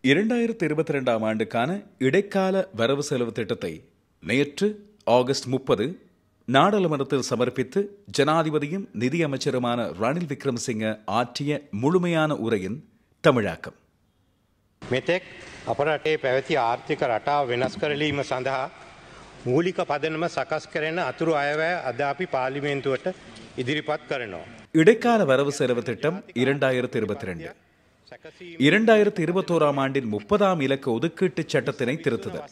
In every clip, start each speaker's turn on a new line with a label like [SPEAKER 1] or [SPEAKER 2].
[SPEAKER 1] 2022ஆம் ஆண்டுக்கான இடைக்கால வரவு செலவு திட்டத்தை நேற்று ஆகஸ்ட் 30 நாடாளுமன்றத்தில் சமர்ப்பித்து ஜனாதிபதியும் நிதியமைச்சருமான ரணில் விக்ரமசிங்க ஆற்றிய முழுமையான உரையின் தமிழாக்கம்.
[SPEAKER 2] මෙතෙක් අප රටේ පැවති ආර්ථික රටාව වෙනස් කරලීම සඳහා මූලික පදනම සකස් කරන අතුරු අයවැය අද අපි පාර්ලිමේන්තුවට ඉදිරිපත් කරනවා.
[SPEAKER 1] இடைக்கால வரவு செலவு திட்டம் 2022 2021ஆம் ஆண்டின் 30ஆம் இலக்க ஒதுக்கீட்டு சட்டத்தினை திருத்துதல்.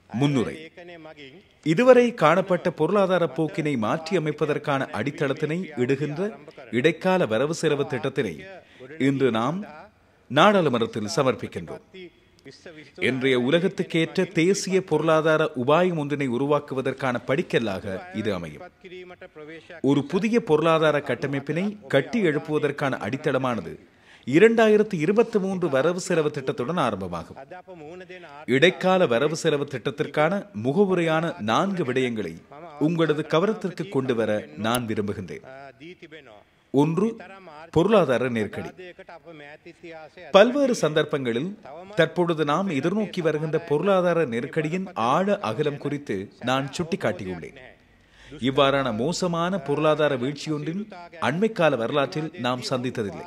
[SPEAKER 1] முன்னுரை. இதுவரை காணப்பட்ட பொருளாதார போக்கினை மாற்றியமைப்பதற்கான அடித்தளத்தினை இடுகின்ற இடைக்கால வரவு செலவு திட்டத்தினை இன்று நாம் நாடாளுமன்றத்தில் சமர்ப்பிக்கின்றோம். இன்றைய உலகத்துக்கேற்ற தேசிய பொருளாதார உபாயம் ஒன்றினை உருவாக்குவதற்கான படிக்கல்லாக இது அமையும். ஒரு புதிய பொருளாதார கட்டமைப்பினை கட்டி எழுப்புவதற்கான அடித்தளமானது 2023 வரவு செலவு திட்டத்துடன் ஆரம்பமாகும். இடைக்கால வரவு செலவு திட்டத்திற்கான முகவுரையான 4 விடயங்களை உங்களது கவனத்திற்கு கொண்டு வர நான் விரும்புகின்றேன். 1. பொருளாதார நெருக்கடி. பல்வேறு சந்தர்ப்பங்களில் தற்பொழுது நாம் எதிர்நோக்கி வருகின்ற பொருளாதார நெருக்கடியின் ஆழ அகலம் குறித்து நான் சுட்டிக்காட்டியுள்ளேன். இவ்வாறான மோசமான பொருளாதார வீழ்ச்சியொன்றின் அண்மைக்கால வரலாற்றில் நாம் சந்தித்ததில்லை.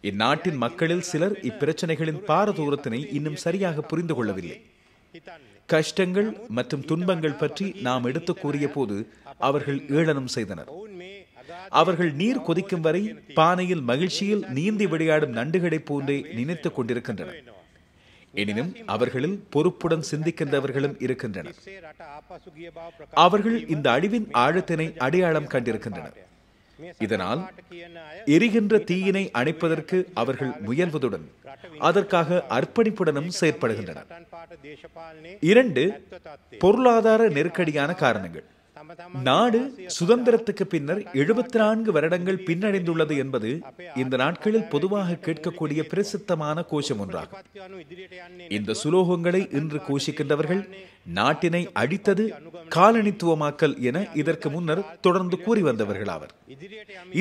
[SPEAKER 1] இந்நாட்டின் மக்களில் சிலர் இப்பிரச்சனைகளின் பாரதூரத்தினை இன்னும் சரியாக புரிந்து கொள்ளவில்லை. கஷ்டங்கள் மற்றும் துன்பங்கள் பற்றி நாம் எடுத்து கூறிய போது அவர்கள் ஏளனம் செய்தனர். அவர்கள் நீர் கொதிக்கும் வரை பானையில் மகிழ்ச்சியில் நீந்தி விளையாடும் நண்டுகளை போன்றே நினைத்துக் கொண்டிருக்கின்றனர். எனினும் அவர்களில் பொறுப்புடன் சிந்திக்கின்றவர்களும் இருக்கின்றனர். அவர்கள் இந்த அழிவின் ஆழத்தினை அடையாளம் கண்டிருக்கின்றனர். இதனால் எரிகின்ற தீயினை அணைப்பதற்கு அவர்கள் முயல்வதுடன் அதற்காக அர்ப்பணிப்புடனும் செயற்படுகின்றனர். 2. பொருளாதார நெருக்கடியான காரணங்கள். நாடு சுதந்திரத்துக்கு பின்னர் 74 வருடங்கள் பின்னடைந்துள்ளது என்பது இந்த நாட்களில் பொதுவாக கேட்கக்கூடிய பிரசித்தமான கோஷம் ஒன்றாகும். இந்த சுலோகங்களை இன்று கோஷிக்கின்றவர்கள் நாட்டினை அழித்தது காலனித்துவமாக்கல் என இதற்கு முன்னர் தொடர்ந்து கூறி வந்தவர்களாவர்.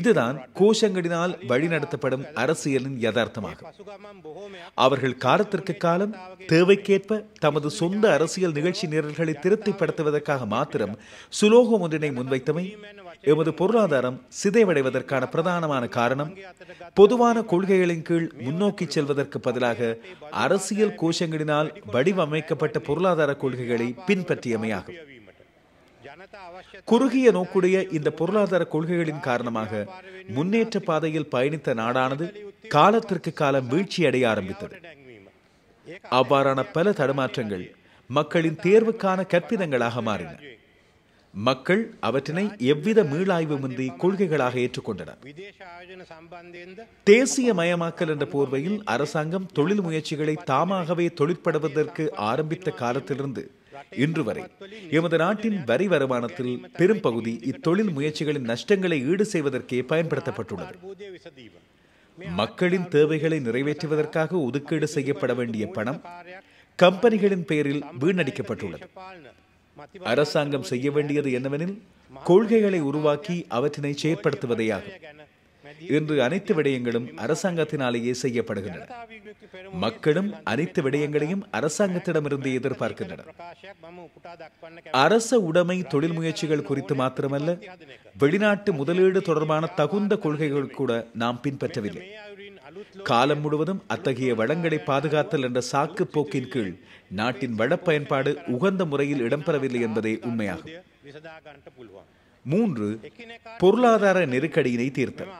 [SPEAKER 1] இதுதான் கோஷங்களினால் வழிநடத்தப்படும் அரசியலின் யதார்த்தமாகும். அவர்கள் காலத்திற்கு காலம் தேவைக்கேற்ப தமது சொந்த அரசியல் நிகழ்ச்சி நிரல்களை திருப்திப்படுத்துவதற்காக மாத்திரம் சுலோகம் ஒன்றினை முன்வைத்தமை எமது பொருளாதாரம் சிதைவடைவதற்கான பிரதானமான காரணம் பொதுவான கொள்கைகளின் கீழ் முன்னோக்கி செல்வதற்கு பதிலாக அரசியல் கோஷங்களினால் வடிவமைக்கப்பட்ட பொருளாதார கொள்கைகளை பின்பற்றியமையாகும். குறுகிய நோக்குடைய இந்த பொருளாதார கொள்கைகளின் காரணமாக முன்னேற்ற பாதையில் பயணித்த நாடானது காலத்திற்கு காலம் வீழ்ச்சி அடைய ஆரம்பித்தது. அவ்வாறான பல தடுமாற்றங்கள் மக்களின் தேர்வுக்கான கற்பிதங்களாக மாறின. மக்கள் அவற்றினை எவ்வித மீளாய்வுமின்றி கொள்கைகளாக ஏற்றுக்கொண்டனர். தேசிய மயமாக்கல் என்ற போர்வையில் அரசாங்கம் தொழில் முயற்சிகளை தாமாகவே தொழிற்படுவதற்கு ஆரம்பித்த காலத்திலிருந்து இன்று வரை எமது நாட்டின் வரி வருமானத்தில் பெரும் பகுதி இத்தொழில் முயற்சிகளின் நஷ்டங்களை ஈடு செய்வதற்கே பயன்படுத்தப்பட்டுள்ளது. மக்களின் தேவைகளை நிறைவேற்றுவதற்காக ஒதுக்கீடு செய்யப்பட வேண்டிய பணம் கம்பெனிகளின் பெயரில் வீணடிக்கப்பட்டுள்ளது. அரசாங்கம் செய்ய வேண்டியது என்னவெனில் கொள்கைகளை உருவாக்கி அவற்றினை செயற்படுத்துவதேயாகும். இன்று அனைத்து விடயங்களும் அரசாங்கத்தினாலேயே செய்யப்படுகின்றன. மக்களும் அனைத்து விடயங்களையும் அரசாங்கத்திடமிருந்து எதிர்பார்க்கின்றனர். அரச உடைமை தொழில் முயற்சிகள் குறித்து மாத்திரமல்ல, வெளிநாட்டு முதலீடு தொடர்பான தகுந்த கொள்கைகள் கூட நாம் பின்பற்றவில்லை. காலம் முழுவதும் அத்தகைய வளங்களை பாதுகாத்தல் என்ற சாக்கு போக்கின் கீழ் நாட்டின் வள பயன்பாடு உகந்த முறையில் இடம்பெறவில்லை என்பதே உண்மையாகும். 3. பொருளாதார நெருக்கடியினை தீர்த்தல்.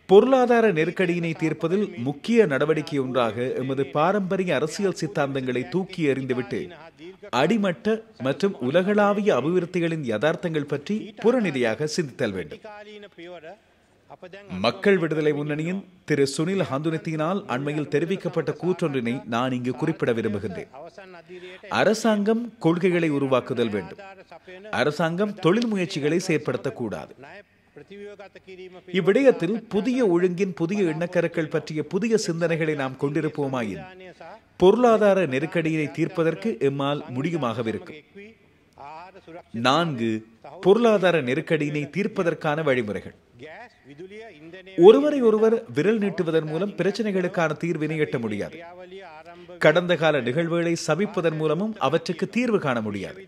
[SPEAKER 1] பொருளாதார நெருக்கடியினை தீர்ப்பதில் முக்கிய நடவடிக்கை ஒன்றாக எமது பாரம்பரிய அரசியல் சித்தாந்தங்களை தூக்கி எறிந்துவிட்டு அடிமட்ட மற்றும் உலகளாவிய அபிவிருத்திகளின் யதார்த்தங்கள் பற்றி புறநிலையாக சிந்தித்தல் வேண்டும். மக்கள் விடுதலை முன்னணியின் திரு சுனில் ஹந்துனித்தினால் அண்மையில் தெரிவிக்கப்பட்ட கூற்றொன்றினை நான் இங்கு குறிப்பிட விரும்புகின்றேன். அரசாங்கம் கொள்கைகளை உருவாக்குதல் வேண்டும். அரசாங்கம் தொழில் முயற்சிகளை செயற்படுத்தக்கூடாது. இவ்விடயத்தில் புதிய ஒழுங்கின் புதிய எண்ணக்கருக்கள் பற்றிய புதிய சிந்தனைகளை நாம் கொண்டிருப்போமாயின் பொருளாதார நெருக்கடியை தீர்ப்பதற்கு எம்மால் முடியுமாகவிருக்கும். 4 பொருளாதார நெருக்கடியினை தீர்ப்பதற்கான வழிமுறைகள். ஒருவரை ஒருவர் விரல் நீட்டுவதன் மூலம் பிரச்சனைகளுக்கான தீர்வினை எட்ட முடியாது. கடந்த கால நிகழ்வுகளை சபிப்பதன் மூலமும் அவற்றுக்கு தீர்வு காண முடியாது.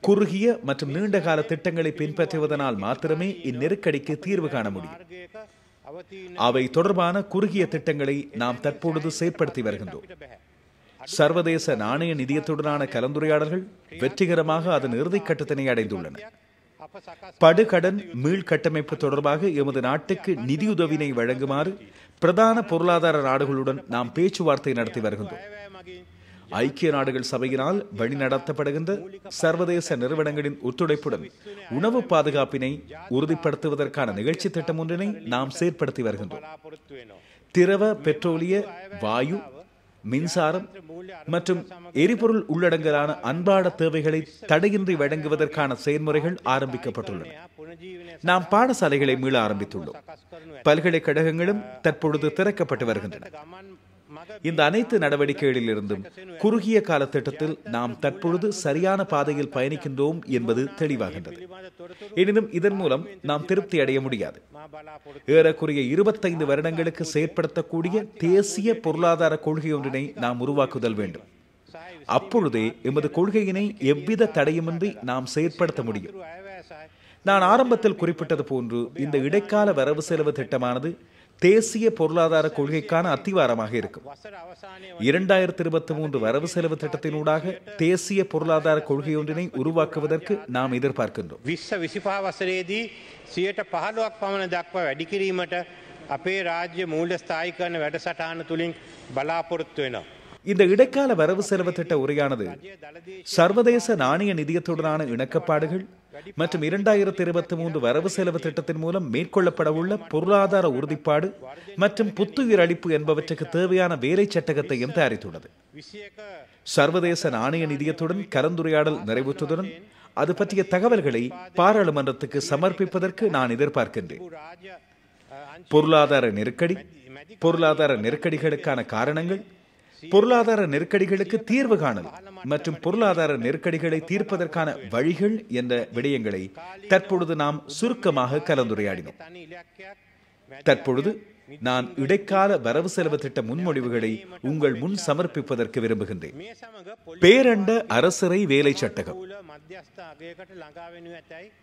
[SPEAKER 1] குறுகிய மற்றும் நீண்ட கால திட்டங்களை பின்பற்றுவதனால் மாத்திரமே இந்நெருக்கடிக்கு தீர்வு காண முடியும். அவை தொடர்பான குறுகிய திட்டங்களை நாம் தற்பொழுது செயற்படுத்தி வருகின்றோம். சர்வதேச நாணய நிதியத்துடனான கலந்துரையாடல்கள் வெற்றிகரமாக அதன் இறுதிக்கட்டத்தினை அடைந்துள்ளன. படுகடன் மீள்கட்டமைப்பு தொடர்பாக எமது நாட்டுக்கு நிதியுதவினை வழங்குமாறு பிரதான பொருளாதார நாடுகளுடன் நாம் பேச்சுவார்த்தை நடத்தி வருகின்றோம். ஐக்கிய நாடுகள் சபையினால் வழிநடத்தப்படுகின்ற சர்வதேச நிறுவனங்களின் ஒத்துழைப்புடன் உணவு பாதுகாப்பினை உறுதிப்படுத்துவதற்கான நிகழ்ச்சி திட்டம் ஒன்றினை நாம் செயற்படுத்தி வருகின்றோம். திரவ பெட்ரோலிய வாயு, மின்சாரம் மற்றும் எரிபொருள் உள்ளடங்கலான அன்றாட தேவைகளை தடையின்றி வழங்குவதற்கான செயல்முறைகள் ஆரம்பிக்கப்பட்டுள்ளன. நாம் பாடசாலைகளை மீள ஆரம்பித்துள்ளோம். பல்கலைக்கழகங்களும் தற்பொழுது திறக்கப்பட்டு வருகின்றன. இந்த அனைத்து நடவடிக்கைகளிலிருந்தும் குறுகிய கால திட்டத்தில் நாம் தற்பொழுது சரியான பாதையில் பயணிக்கின்றோம் என்பது தெளிவாகின்றது. எனினும் இதன் மூலம் நாம் திருப்தி அடைய முடியாது. ஏறக்குறைய 25 வருடங்களுக்கு செயற்படுத்தக்கூடிய தேசிய பொருளாதார கொள்கை ஒன்றினை நாம் உருவாக்குதல் வேண்டும். அப்பொழுதே எமது கொள்கையினை எவ்வித தடையுமின்றி நாம் செயற்படுத்த முடியும். நான் ஆரம்பத்தில் குறிப்பிட்டது போன்று இந்த இடைக்கால வரவு செலவு திட்டமானது தேசிய பொருளாதார கொள்கைக்கான அத்திவாரமாக இருக்கும். 2023 வரவு செலவு திட்டத்தினூடாக தேசிய பொருளாதார கொள்கை ஒன்றினை உருவாக்குவதற்கு நாம் எதிர்பார்க்கின்றோம்.
[SPEAKER 2] 2025 වසරේදී 15% පමණ දක්වා වැඩි කිරීමට අපේ රාජ්‍ය මූල්‍ය ස්ථායීකරණ වැඩසටහන තුලින් බලාපොරොත්තු වෙනවා.
[SPEAKER 1] இந்த இடைக்கால வரவு செலவு திட்ட உரையானது சர்வதேச நாணய நிதியத்துடனான இணக்கப்பாடுகள் மற்றும் 2023 வரவு செலவு திட்டத்தின் மூலம் மேற்கொள்ளப்படவுள்ள பொருளாதார உறுதிப்பாடு மற்றும் புத்துயிர் அளிப்பு என்பவற்றுக்கு தேவையான வேலை சட்டகத்தையும் தயாரித்துள்ளது. சர்வதேச நாணய நிதியத்துடன் கலந்துரையாடல் நிறைவுற்றதுடன் அது பற்றிய தகவல்களை பாராளுமன்றத்துக்கு சமர்ப்பிப்பதற்கு நான் எதிர்பார்க்கின்றேன். பொருளாதார நெருக்கடி, பொருளாதார நெருக்கடிகளுக்கான காரணங்கள், பொருளாதார நெருக்கடிகளுக்கு தீர்வு காணல் மற்றும் பொருளாதார நெருக்கடிகளை தீர்ப்பதற்கான வழிகள் என்ற விடயங்களை தற்பொழுது நாம் சுருக்கமாக கலந்துரையாடினோம். தற்பொழுது நான் இடைக்கால வரவு செலவு திட்ட முன்மொழிவுகளை உங்கள் முன் சமர்ப்பிப்பதற்கு விரும்புகின்றேன். பேரண்ட அரசரை வேலை சட்டகம்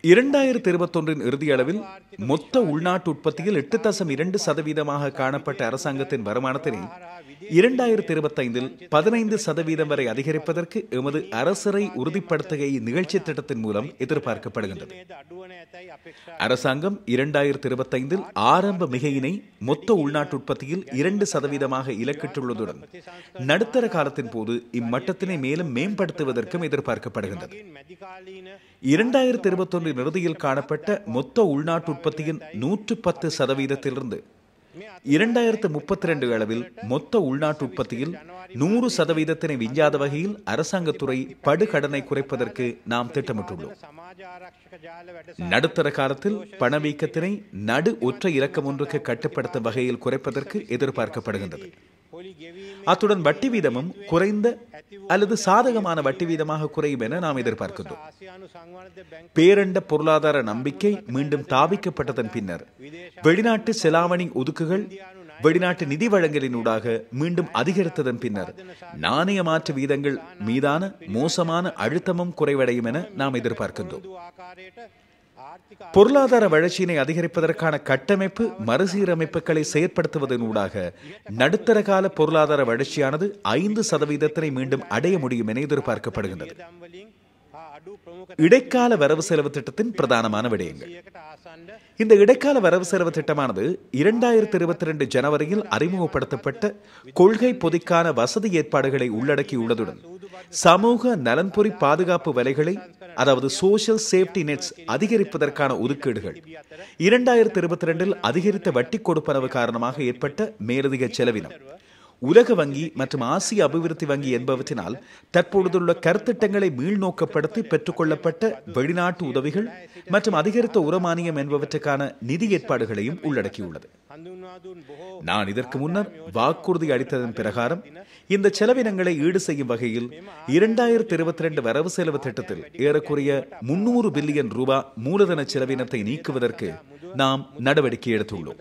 [SPEAKER 1] 2021 இறுதியளவில் மொத்த உள்நாட்டு உற்பத்தியில் 8.2% காணப்பட்ட அரசாங்கத்தின் வருமானத்தினை 2025 15% வரை அதிகரிப்பதற்கு எமது அரசரை உறுதிப்படுத்துகை நிகழ்ச்சி திட்டத்தின் மூலம் எதிர்பார்க்கப்படுகின்றது. அரசாங்கம் 2025 ஆரம்ப மிகையினை மொத்த உள்நாட்டு உற்பத்தியில் 2% இலக்கிட்டுள்ளதுடன் நடுத்தர காலத்தின் போது இம்மட்டத்தினை மேலும் மேம்படுத்துவதற்கும் எதிர்பார்க்கப்படுகின்றது. 2021 இறுதியில் காணப்பட்ட மொத்த உள்நாட்டு உற்பத்தியின் 110% 2032 அளவில் மொத்த உள்நாட்டு உற்பத்தியில் 100% விஞ்ஞாத வகையில் அரசாங்கத்துறை படுகடனை குறைப்பதற்கு நாம் திட்டமிட்டுள்ளோம். நடுத்தர காலத்தில் பணவீக்கத்தினை நடு ஒற்றை இலக்கம் ஒன்றுக்கு கட்டுப்படுத்தும் வகையில் குறைப்பதற்கு எதிர்பார்க்கப்படுகின்றது. அத்துடன் வட்டி வீதமும் குறைந்த அல்லது சாதகமான வட்டி வீதமாக குறையும் என நாம் எதிர்பார்க்கின்றோம். பேரண்ட பொருளாதார நம்பிக்கை மீண்டும் தாவிக்கப்பட்டதன் பின்னர் வெளிநாட்டு செலாவணி ஒதுக்குகள் வெளிநாட்டு நிதி வழங்கலினூடாக மீண்டும் அதிகரித்ததன் பின்னர் நாணய மாற்று வீதங்கள் மீதான மோசமான அழுத்தமும் குறைவடையும் என நாம் எதிர்பார்க்கின்றோம். பொருளாதார வளர்ச்சியினை அதிகரிப்பதற்கான கட்டமைப்பு மறுசீரமைப்புகளை செயற்படுத்துவதனூடாக நடுத்தர கால பொருளாதார வளர்ச்சியானது 5% மீண்டும் அடைய முடியும் என எதிர்பார்க்கப்படுகின்றது. இடைக்கால வரவு செலவு திட்டத்தின் பிரதானமான விடயங்கள். இந்த இடைக்கால வரவு செலவு திட்டமானது 2022 ஜனவரியில் அறிமுகப்படுத்தப்பட்ட கொள்கை பொதிக்கான வசதி ஏற்பாடுகளை உள்ளடக்கியுள்ளதுடன் சமூக நலன்பொறி பாதுகாப்பு வலைகளை, அதாவது சோஷியல் சேஃப்டி நெட்ஸ் அதிகரிப்பதற்கான ஒதுக்கீடுகள், 2022 அதிகரித்த வட்டி கொடுப்பனவு காரணமாக ஏற்பட்ட மேலதிக செலவினம், உலக வங்கி மற்றும் ஆசிய அபிவிருத்தி வங்கி என்பவற்றினால் தற்பொழுதுள்ள கருத்திட்டங்களை மீள்நோக்கப்படுத்தி பெற்றுக்கொள்ளப்பட்ட வெளிநாட்டு உதவிகள் மற்றும் அதிகரித்த உரமானியம் என்பவற்றுக்கான நிதி ஏற்பாடுகளையும் உள்ளடக்கியுள்ளது. நான் இதற்கு முன்னர் வாக்குறுதி அளித்ததன் பிரகாரம் இந்த செலவினங்களை ஈடு செய்யும் வகையில் 2022 வரவு செலவு திட்டத்தில் ஏறக்குறைய 300 பில்லியன் ரூபாய் மூலதன செலவினத்தை நீக்குவதற்கு நாம் நடவடிக்கை எடுத்துள்ளோம்.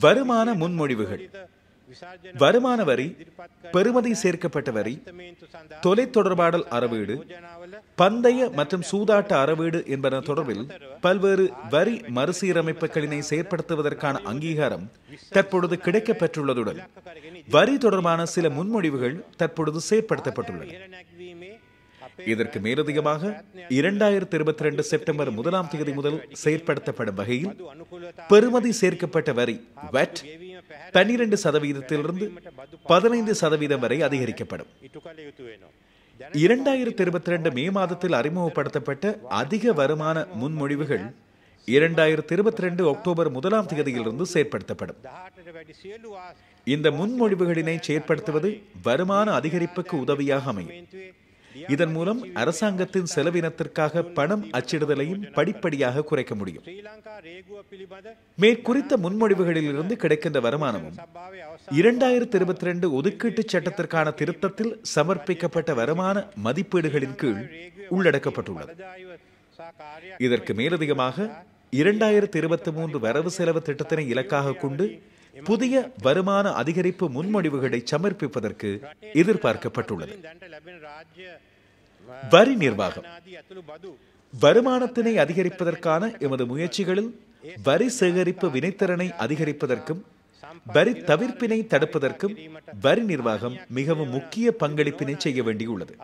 [SPEAKER 1] வருமான முன்மொழிவுகள்: வருமான வரி, பெறுமதி சேர்க்கப்பட்ட வரி, தொலைத்தொடர்பாடல் அறவீடு, பந்தய மற்றும் சூதாட்ட அறவீடு என்பன தொடர்பில் பல்வேறு வரி மறுசீரமைப்புகளினை செயற்படுத்துவதற்கான அங்கீகாரம் தற்பொழுது கிடைக்கப்பெற்றுள்ளதுடன் வரி தொடர்பான சில முன்மொழிவுகள் தற்பொழுது செயற்படுத்தப்பட்டுள்ளன. இதற்கு மேலதிகமாக 2022 செப்டம்பர் 1ஆம் தேதி முதல் செயற்படுத்தப்படும் வகையில் பெறுமதி சேர்க்கப்பட்ட வரி VAT 12% 15% வரை அதிகரிக்கப்படும். 2022 மே மாதத்தில் அறிமுகப்படுத்தப்பட்ட அதிக வருமான முன்மொழிவுகள் 2022 அக்டோபர் 1ஆம் தேதியிலிருந்து செயற்படுத்தப்படும். இந்த முன்மொழிவுகளினை செயற்படுத்துவது வருமான அதிகரிப்புக்கு உதவியாக அமையும். இதன் மூலம் அரசாங்கத்தின் செலவினத்திற்காக பணம் அச்சிடுதலையும் படிப்படியாக குறைக்க முடியும். மேற்குறித்த முன்மொழிவுகளிலிருந்து கிடைக்கின்ற வருமானமும் 2022 ஒதுக்கீட்டு சட்டத்திற்கான திருத்தத்தில் சமர்ப்பிக்கப்பட்ட வருமான மதிப்பீடுகளின் கீழ் உள்ளடக்கப்பட்டுள்ளது. இதற்கு மேலதிகமாக 2023 வரவு செலவு திட்டத்தினை இலக்காக கொண்டு புதிய வருமான அதிகரிப்பு முன்மொழிவுகளை சமர்ப்பிப்பதற்கு எதிர்பார்க்கப்பட்டுள்ளது. வரி நிர்வாகம்: வருமானத்தினை அதிகரிப்பதற்கான எமது முயற்சிகளில் வரி சேகரிப்பு வினைத்திறனை அதிகரிப்பதற்கும் வரி தவிர்ப்பினை தடுப்பதற்கும் வரி நிர்வாகம் மிகவும் முக்கிய பங்களிப்பினை செய்ய வேண்டியுள்ளது.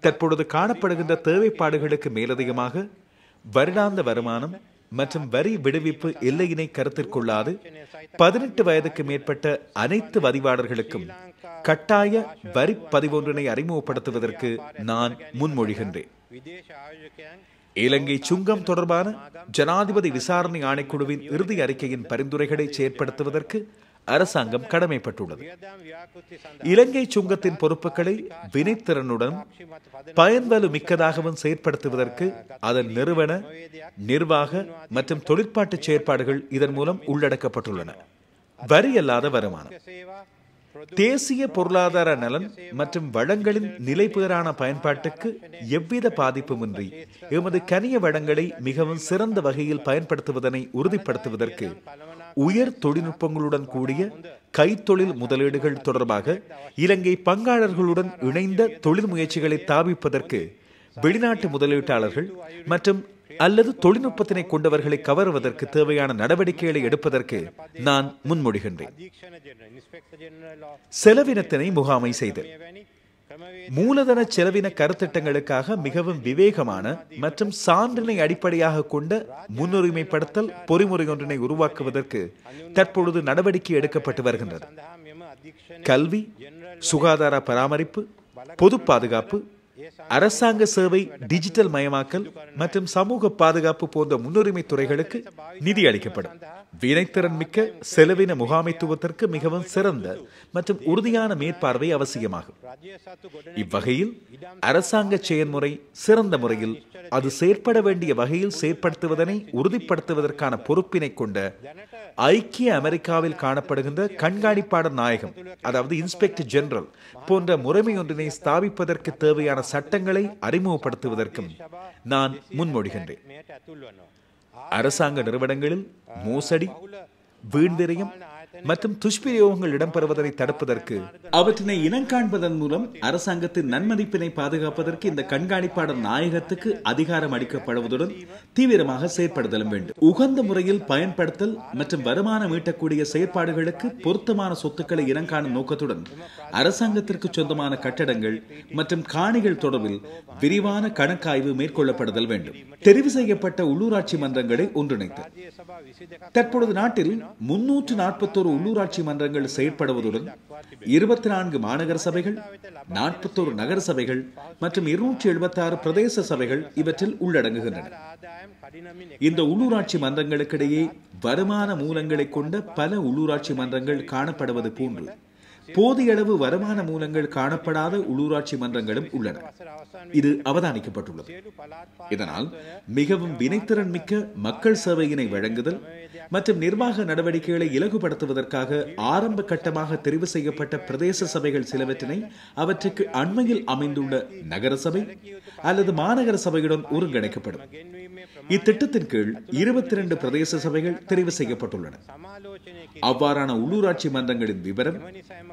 [SPEAKER 1] தற்பொழுது காணப்படுகின்ற தேவைப்பாடுகளுக்கு மேலதிகமாக வருடாந்த வருமானம் மற்றும் வரி விடுவிப்பு எல்லையினை கருத்தில் கொள்ளாது 18 வயதுக்கு மேற்பட்ட அனைத்து வதிவாளர்களுக்கும் கட்டாய வரி பதிவொன்றினை அறிமுகப்படுத்துவதற்கு நான் முன்மொழிகின்றேன். இலங்கை சுங்கம் தொடர்பான ஜனாதிபதி விசாரணை ஆணைக்குழுவின் இறுதி அறிக்கையின் பரிந்துரைகளை செயற்படுத்துவதற்கு அரசாங்கம் கடமைப்பட்டுள்ளது. இலங்கை சுங்கத்தின் பொறுப்புகளை வினைத்திறனுடன் பயன்வலு மிக்கதாகவும் செயற்படுத்துவதற்கு அதன் நிறுவன, நிர்வாக மற்றும் தொழிற்பாட்டு செயற்பாடுகள் இதன் மூலம் உள்ளடக்கப்பட்டுள்ளன. வரி அல்லாத வருமானம்: தேசிய பொருளாதார நலன் மற்றும் வளங்களின் நிலைபேறான பயன்பாட்டுக்கு எவ்வித பாதிப்புமின்றி எமது கனிய வளங்களை மிகவும் சிறந்த வகையில் பயன்படுத்துவதனை உறுதிப்படுத்துவதற்கு உயர் தொழில்நுட்பங்களுடன் கூடிய கைத்தொழில் முதலீடுகள் தொடர்பாக இலங்கை பங்காளர்களுடன் இணைந்த தொழில் முயற்சிகளை தாவிப்பதற்கு வெளிநாட்டு முதலீட்டாளர்கள் மற்றும் அல்லது தொழில்நுட்பத்தினை கொண்டவர்களை கவருவதற்கு தேவையான நடவடிக்கைகளை எடுப்பதற்கு நான் முன்மொழிகின்றேன். செலவினத்தினை முகாமை செய்தல்: மூலதன செலவின கருத்திட்டங்களுக்காக மிகவும் விவேகமான மற்றும் சான்றினை அடிப்படையாக கொண்ட முன்னுரிமைப்படுத்தல் பொறிமுறை ஒன்றினை உருவாக்குவதற்கு தற்பொழுது நடவடிக்கை எடுக்கப்பட்டு வருகின்றது. கல்வி, சுகாதார பராமரிப்பு, பொது பாதுகாப்பு, அரசாங்க சேவை டிஜிட்டல் மயமாக்கல் மற்றும் சமூக பாதுகாப்பு போன்ற முன்னுரிமை துறைகளுக்கு நிதி அளிக்கப்படும். வினைத்திறன் மிக்க செலவின முகாமைத்துவத்திற்கு மிகவும் சிறந்த மற்றும் உறுதியான மேற்பார்வை அவசியமாகும். இவ்வகையில் அரசாங்க செயல்முறை சிறந்த முறையில் அது செயற்பட வேண்டிய வகையில் செயற்படுத்துவதனை உறுதிப்படுத்துவதற்கான பொறுப்பினை கொண்ட ஐக்கிய அமெரிக்காவில் காணப்படுகின்ற கண்காணிப்பாளர் நாயகம், அதாவது இன்ஸ்பெக்டர் ஜெனரல் போன்ற முறைமை ஒன்றினை ஸ்தாபிப்பதற்கு தேவையான சட்டங்களை அறிமுகப்படுத்துவதற்கும் நான் முன்மொழிகின்றேன். அரசாங்க நிறுவனங்களில் மோசடி, வீண்விரயம் மற்றும் துஷ்பிரயோகங்கள் இடம்பெறுவதை தடுப்பதற்கு அவற்றினை இனங்காண்பதன் மூலம் அரசாங்கத்தின் நன்மதிப்பினை பாதுகாப்பதற்கு இந்த கண்காணிப்பாளர் நாயகத்துக்கு அதிகாரம் அளிக்கப்படுவதுடன் தீவிரமாக செயற்படுதலும் வேண்டும். உகந்த முறையில் பயன்படுத்தல் மற்றும் வருமானம் ஈட்டக்கூடிய செயற்பாடுகளுக்கு பொருத்தமான சொத்துக்களை இனங்காணும் நோக்கத்துடன் அரசாங்கத்திற்கு சொந்தமான கட்டடங்கள் மற்றும் காணிகள் தொடர்பில் விரிவான கணக்காய்வு மேற்கொள்ளப்படுதல் வேண்டும். தெரிவு செய்யப்பட்ட உள்ளூராட்சி மன்றங்களை ஒன்றிணைத்தல். தற்பொழுது நாட்டில் 341 உள்ளூராட்சி மன்றங்கள் செயற்படுவதுடன் 24 மாநகர சபைகள், 41 நகர சபைகள் மற்றும் 276 பிரதேச சபைகள் இவற்றில் உள்ளடங்குகின்றன. இந்த உள்ளூராட்சி மன்றங்களுக்கிடையே வருமான மூலங்களை கொண்ட பல உள்ளூராட்சி மன்றங்கள் காணப்படுவது போன்று போதிய அளவு வருமான மூலங்கள் காணப்படாத உள்ளூராட்சி மன்றங்களும் உள்ளன. இது அவதானிக்கப்பட்டுள்ளது. இதனால் மிகவும் வினைத்திறன் மிக்க மக்கள் சேவையினை வழங்குதல் மற்றும் நிர்வாக நடவடிக்கைகளை இலகுபடுத்துவதற்காக ஆரம்ப கட்டமாக தெரிவு செய்யப்பட்ட பிரதேச சபைகள் சிலவற்றினை அவற்றுக்கு அண்மையில் அமைந்துள்ள நகர சபை அல்லது மாநகர சபையுடன் ஒருங்கிணைக்கப்படும். இத்திட்டத்தின் கீழ் 22 பிரதேச சபைகள் தெரிவு செய்யப்பட்டுள்ளன. அவ்வாறான உள்ளூராட்சி மன்றங்களின் விவரம்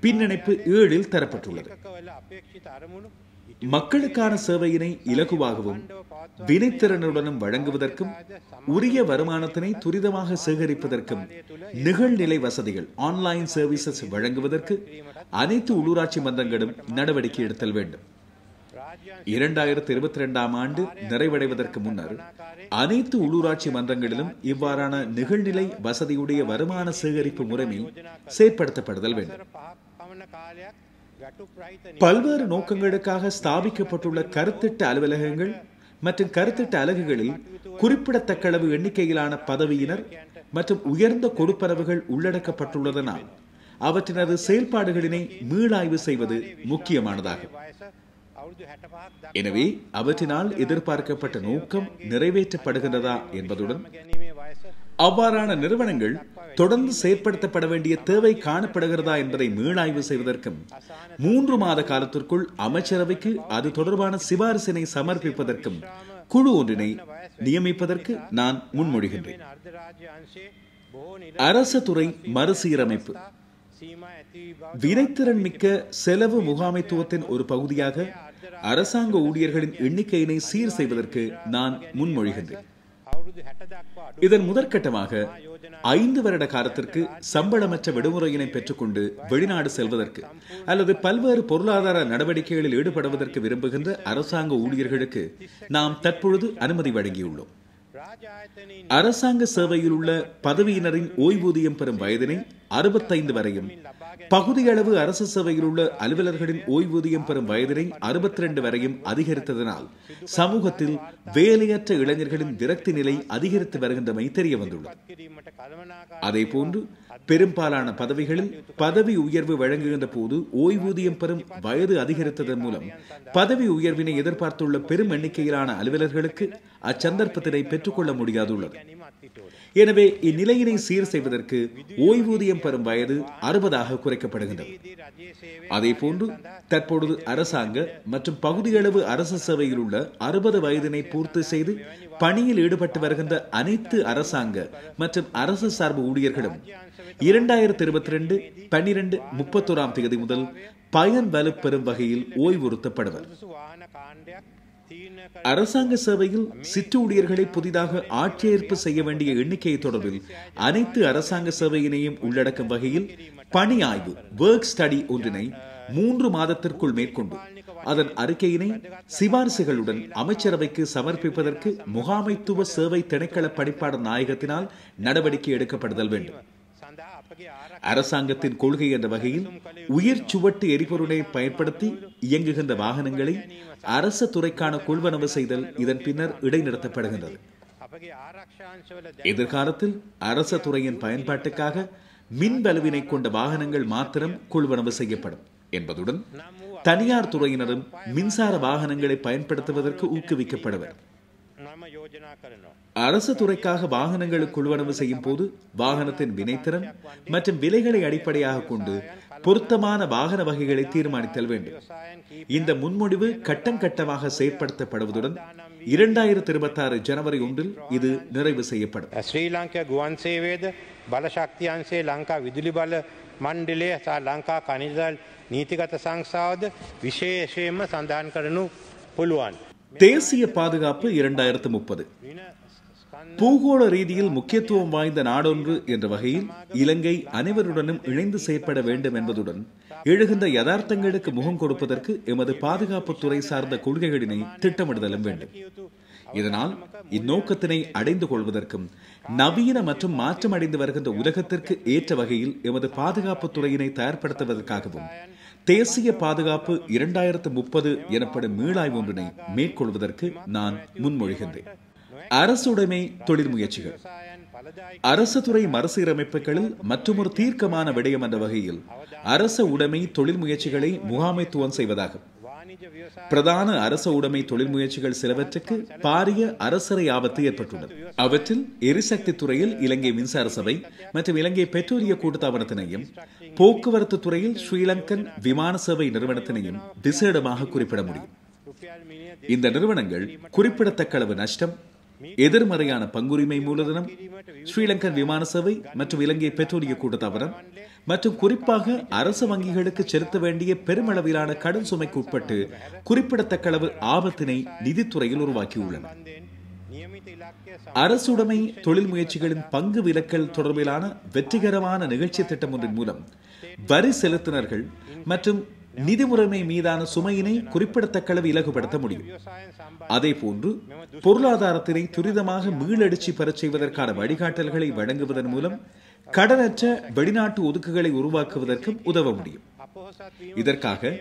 [SPEAKER 1] பின்னிணைப்பு 7 தரப்பட்டுள்ளது. மக்களுக்கான சேவையினை இலகுவாகவும் வினைத்திறனுடனும் வழங்குவதற்கும் உரிய வருமானத்தினை துரிதமாக சேகரிப்பதற்கும் நிகழ்நிலை வசதிகள் ஆன்லைன் சர்வீசஸ் வழங்குவதற்கு அனைத்து உள்ளூராட்சி மன்றங்களும் நடவடிக்கை எடுத்தல் வேண்டும். 2022 ஆண்டு நிறைவடைவதற்கு முன்னர் அனைத்து உள்ளூராட்சி மன்றங்களிலும் இவ்வாறான நிகழ்நிலை வசதியுடைய வருமான சேகரிப்பு முறைமை செயற்படுத்தப்படுதல் வேண்டும். பல்வேறு நோக்கங்களுக்காக ஸ்தாபிக்கப்பட்டுள்ள கருத்திட்ட அலுவலகங்கள் மற்றும் கருத்திட்ட அலகுகளில் குறிப்பிடத்தக்க அளவு எண்ணிக்கையிலான பதவியினர் மற்றும் உயர்ந்த கொடுப்பனவுகள் உள்ளடக்கப்பட்டுள்ளதனால் அவற்றினது செயல்பாடுகளினை மீளாய்வு செய்வது முக்கியமானதாகும். எனவே அவற்றினால் எதிர்பார்க்கப்பட்ட நோக்கம் நிறைவேற்றப்படுகின்றதா என்பதுடன் அவ்வாறான நிறுவனங்கள் தொடர்ந்து செயற்படுத்தப்பட வேண்டிய தேவை காணப்படுகிறதா என்பதை மீளாய்வு செய்வதற்கும் 3 மாத காலத்திற்குள் அமைச்சரவைக்கு அது தொடர்பான சிபாரிசினை சமர்ப்பிப்பதற்கும் குழு ஒன்றினை நியமிப்பதற்கு நான் முன்மொழிகின்றேன். அரசு துறை மறுசீரமைப்பு வினைத்திறன் மிக்க செலவு முகாமைத்துவத்தின் ஒரு பகுதியாக அரசாங்க ஊழியர்களின் எண்ணிக்கையினை சீர் செய்வதற்கு நான் முன்மொழிகின்றேன். இதன் முதற்கட்டமாக 5 வருட காலத்திற்கு சம்பளமற்ற விடுமுறையினை பெற்றுக்கொண்டு வெளிநாடு செல்வதற்கு அல்லது பல்வேறு பொருளாதார நடவடிக்கைகளில் ஈடுபடுவதற்கு விரும்புகின்ற அரசாங்க ஊழியர்களுக்கு நாம் தற்பொழுது அனுமதி வழங்கியுள்ளோம். அரசாங்க சேவையில் உள்ள பதவியினரின் ஓய்வூதியம் பெறும் வயதினை 65 வரையும், பகுதியளவு அரசு சேவையில் உள்ள அலுவலர்களின் ஓய்வூதியம் பெறும் வயதினை 62 வரையும் அதிகரித்ததனால் சமூகத்தில் வேலையற்ற இளைஞர்களின் விரக்தி நிலை அதிகரித்து வருகின்றமை தெரிய வந்துள்ளது. அதேபோன்று பெரும்பாலான பதவிகளில் பதவி உயர்வு வழங்குகின்ற போது ஓய்வூதியம் பெறும் வயது அதிகரித்ததன் மூலம் பதவி உயர்வினை எதிர்பார்த்துள்ள பெரும் எண்ணிக்கையிலான அலுவலர்களுக்கு அச்சந்தர்ப்பத்தினை பெற்றுக்கொள்ள முடியாதுள்ளது. எனவே இந்நிலையினை சீர் செய்வதற்கு ஓய்வூதியம் பெறும் வயது 60 குறைக்கப்படுகின்றது. அதேபோன்று தற்பொழுது அரசாங்க மற்றும் பகுதியளவு அரசு சேவையில் உள்ள 60 வயதினை பூர்த்தி செய்து பணியில் ஈடுபட்டு வருகின்ற அனைத்து அரசாங்க மற்றும் அரசு சார்பு ஊழியர்களும் 2022 12/31 முதல் பயன் வலுப்பெறும் வகையில் ஓய்வுறுத்தப்படுவர். அரசாங்க சேவையில் சிற்றூழியர்களை புதிதாக ஆட்சேர்ப்பு செய்ய வேண்டிய எண்ணிக்கை தொடர்பில் அனைத்து அரசாங்க சேவையினையும் உள்ளடக்கும் வகையில் பணி ஆய்வு ஒர்க் ஸ்டடி ஒன்றினை 3 மாதத்திற்குள் மேற்கொண்டு அதன் அறிக்கையினை சிபாரிசுகளுடன் அமைச்சரவைக்கு சமர்ப்பிப்பதற்கு முகாமைத்துவ சேவை திணைக்கள பணிப்பாளர் நாயகத்தினால் நடவடிக்கை எடுக்கப்படுதல் வேண்டும். அரசாங்கத்தின் கொள்கை என்ற வகையில் உயிர் சுவட்டு எரிபொருளை பயன்படுத்தி இயங்குகின்ற வாகனங்களை அரசு துறைக்கான கொள்வனவு செய்தல் இதன் பின்னர் இடைநிறுத்தப்படுகின்றது. எதிர்காலத்தில் அரசு துறையின் பயன்பாட்டுக்காக மின் வலுவினை கொண்ட வாகனங்கள் மாத்திரம் கொள்வனவு செய்யப்படும் என்பதுடன் தனியார் துறையினரும் மின்சார வாகனங்களை பயன்படுத்துவதற்கு ஊக்குவிக்கப்படுவர். அரசு துறைக்காக வாகனங்களை கொள்வனவு செய்யும் போது வாகனத்தின் வினைத்திறன் மற்றும் விலைகளை அடிப்படையாக கொண்டு பொருத்தமான வாகன வகைகளை தீர்மானித்தல் வேண்டும். இந்த முன்மொழிவு கட்டம் கட்டமாக செயற்படுத்தப்படுவதுடன் 2026 ஜனவரி 1 இது நிறைவு செய்யப்படும்.
[SPEAKER 2] ஸ்ரீலங்கா ගුවන් සේවයේද බල ශක්ති අංශයේ ලංකා විදුලි බල මණ්ඩලය සහ ලංකා ඛනිජ නීතිගත සංස්ථාවද විශේෂයෙන්ම සඳහන් කරනු පුළුවන්.
[SPEAKER 1] தேசிய பாதுகாப்பு 2030 பூகோள ரீதியில் முக்கியத்துவம் வாய்ந்த நாடொன்று என்ற வகையில் இலங்கை அனைவருடனும் இணைந்து செயற்பட வேண்டும் என்பதுடன் எழுகின்ற யதார்த்தங்களுக்கு முகம் கொடுப்பதற்கு எமது பாதுகாப்புத்துறை சார்ந்த கொள்கைகளினை திட்டமிடுதலும் வேண்டும். இதனால் இந்நோக்கத்தினை அடைந்து கொள்வதற்கும் நவீன மற்றும் மாற்றமடைந்து வருகின்ற உலகத்திற்கு ஏற்ற வகையில் எமது பாதுகாப்பு துறையினை தயார்படுத்துவதற்காகவும் தேசிய பாதுகாப்பு 2030 எனப்படும் மீளாய்வு ஒன்றினை மேற்கொள்வதற்கு நான் முன்மொழிகின்றேன். அரசுடைமை தொழில் முயற்சிகள் அரசு துறை மறுசீரமைப்புகளில் மற்றொரு தீர்க்கமான விடயம் என்ற வகையில் அரச உடைமை தொழில் முயற்சிகளை முகாமைத்துவம் செய்வதாகும். பிரதான அரச உடைமை தொழில் முயற்சிகள் சிலவற்றுக்கு பாரிய அரசரை ஆபத்து ஏற்பட்டுள்ளது. அவற்றில் எரிசக்தி துறையில் இலங்கை மின்சார சபை மற்றும் இலங்கை பெட்ரோலிய கூட்டுத்தாபனத்தினையும், போக்குவரத்து துறையில் ஸ்ரீலங்கன் விமான சேவை நிறுவனத்தினையும் விசேடமாக குறிப்பிட முடியும். இந்த நிறுவனங்கள் குறிப்பிடத்தக்க அளவு நஷ்டம், எதிர்மறையான பங்குரிமை மூலதனம், ஸ்ரீலங்கன் விமான சேவை மற்றும் இலங்கை பெட்ரோலிய கூட்டுத்தாபனம் மற்றும் குறிப்பாக அரசு வங்கிகளுக்கு செலுத்த வேண்டிய பெருமளவிலான கடன் சுமைக்கு உட்பட்டு குறிப்பிடத்தக்க அளவு ஆபத்தினை நிதித்துறையில் உருவாக்கியுள்ளன. அரசுடைமை தொழில் முயற்சிகளின் பங்கு விலக்கல் தொடர்பிலான வெற்றிகரமான நிகழ்ச்சி திட்டம் ஒன்றின் மூலம் வரி செலுத்தினர்கள் மற்றும் நிதி முறைமை மீதான சுமையினை குறிப்பிடத்தக்க அளவு இலகுபடுத்த முடியும். அதே போன்று பொருளாதாரத்தினை துரிதமாக மீளெழுச்சி பெறச் செய்வதற்கான வழிகாட்டல்களை வழங்குவதன் மூலம் கடனற்ற வெளிநாட்டு ஒதுக்குகளை உருவாக்குவதற்கும் உதவ முடியும். இதற்காக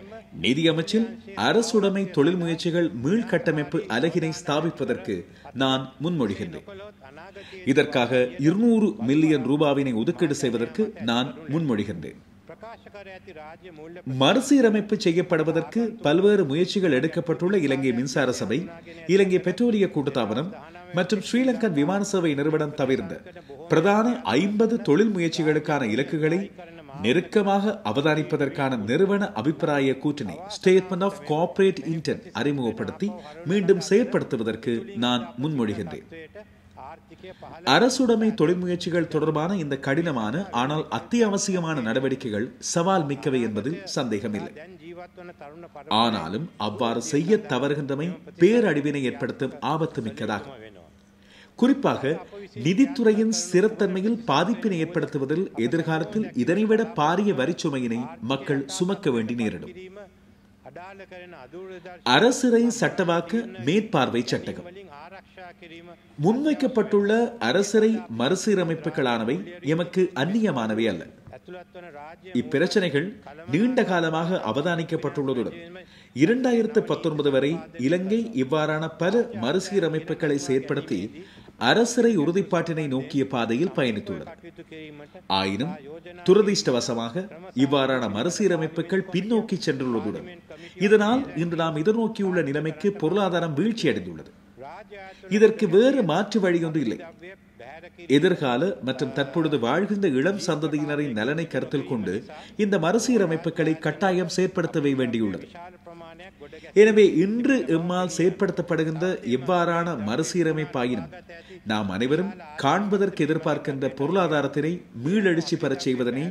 [SPEAKER 1] நிதி அமைச்சில் அரசுடைமை தொழில் முயற்சிகள் மீள்கட்டமைப்பு அலகினை ஸ்தாபிப்பதற்கு நான் முன்மொழிகின்றேன். இதற்காக 200 மில்லியன் ரூபாவினை ஒதுக்கீடு செய்வதற்கு நான் முன்மொழிகின்றேன். மறுசீரமைப்பு செய்யப்படுவதற்கு பல்வேறு முயற்சிகள் எடுக்கப்பட்டுள்ள இலங்கை மின்சார சபை, இலங்கை பெட்ரோலிய கூட்டுத்தாபனம் மற்றும் ஸ்ரீலங்கன் விமான சேவை நிறுவனம் தவிர்ந்த பிரதான 50 தொழில் முயற்சிகளுக்கான இலக்குகளை நெருக்கமாக அவதானிப்பதற்கான நிறுவன அபிப்பிராய கூற்றினை ஸ்டேட்மெண்ட் ஆஃப் கோஆபரேட் இன்டென்ட் அறிமுகப்படுத்தி மீண்டும் செயற்படுத்துவதற்கு நான் முன்மொழிகின்றேன். அரசுடைமை தொழில் முயற்சிகள் தொடர்பான இந்த கடினமான ஆனால் அத்தியாவசியமான நடவடிக்கைகள் சவால் மிக்கவை என்பதில் சந்தேகமில்லை. ஆனாலும் அவ்வாறு செய்ய தவறுகின்றமை பேரழிவினை ஏற்படுத்தும் ஆபத்து மிக்கதாகும். குறிப்பாக நிதித்துறையின் ஸ்திரத்தன்மையில் பாதிப்பினை ஏற்படுத்துவதில் எதிர்காலத்தில் இதனைவிட பாரிய வரிச்சுமையினை மக்கள் சுமக்க வேண்டி நேரிடும். அரசிறை சட்டவாக்க மேற்பார்வை சட்டகம் முன்வைக்கப்பட்டுள்ள அரசிறை மறுசீரமைப்புகளானவை எமக்கு அந்நியமானவை அல்ல. இப்பிரச்சனைகள் நீண்ட காலமாக அவதானிக்கப்பட்டுள்ளதுடன் 2019 வரை இலங்கை இவ்வாறான பல மறுசீரமைப்புகளை செயற்படுத்தி அரசிறை உறுதிப்பாட்டினை நோக்கிய பாதையில் பயணித்துள்ளது. ஆயினும் துரதிர்ஷ்டவசமாக இவ்வாறான மறுசீரமைப்புகள் பின்னோக்கி சென்றுள்ளதுடன் இதனால் இன்று நாம் எதிர்நோக்கியுள்ள நிலைமைக்கு பொருளாதாரம் வீழ்ச்சியடைந்துள்ளது. இதற்கு வேறு மாற்று வழியொன்று இல்லை. எதிர்கால மற்றும் தற்பொழுது வாழ்கின்ற இளம் சந்ததியினரின் நலனை கருத்தில் கொண்டு இந்த மறுசீரமைப்புகளை கட்டாயம் செயற்படுத்த வேண்டியுள்ளது. எனவே இன்று எம்மால் செயற்படுத்தப்படுகின்ற எவ்வாறான மறுசீரமைப்பாயினும் நாம் அனைவரும் காண்பதற்கு எதிர்பார்க்கின்ற பொருளாதாரத்தினை மீளெழுச்சி பெறச் செய்வதனை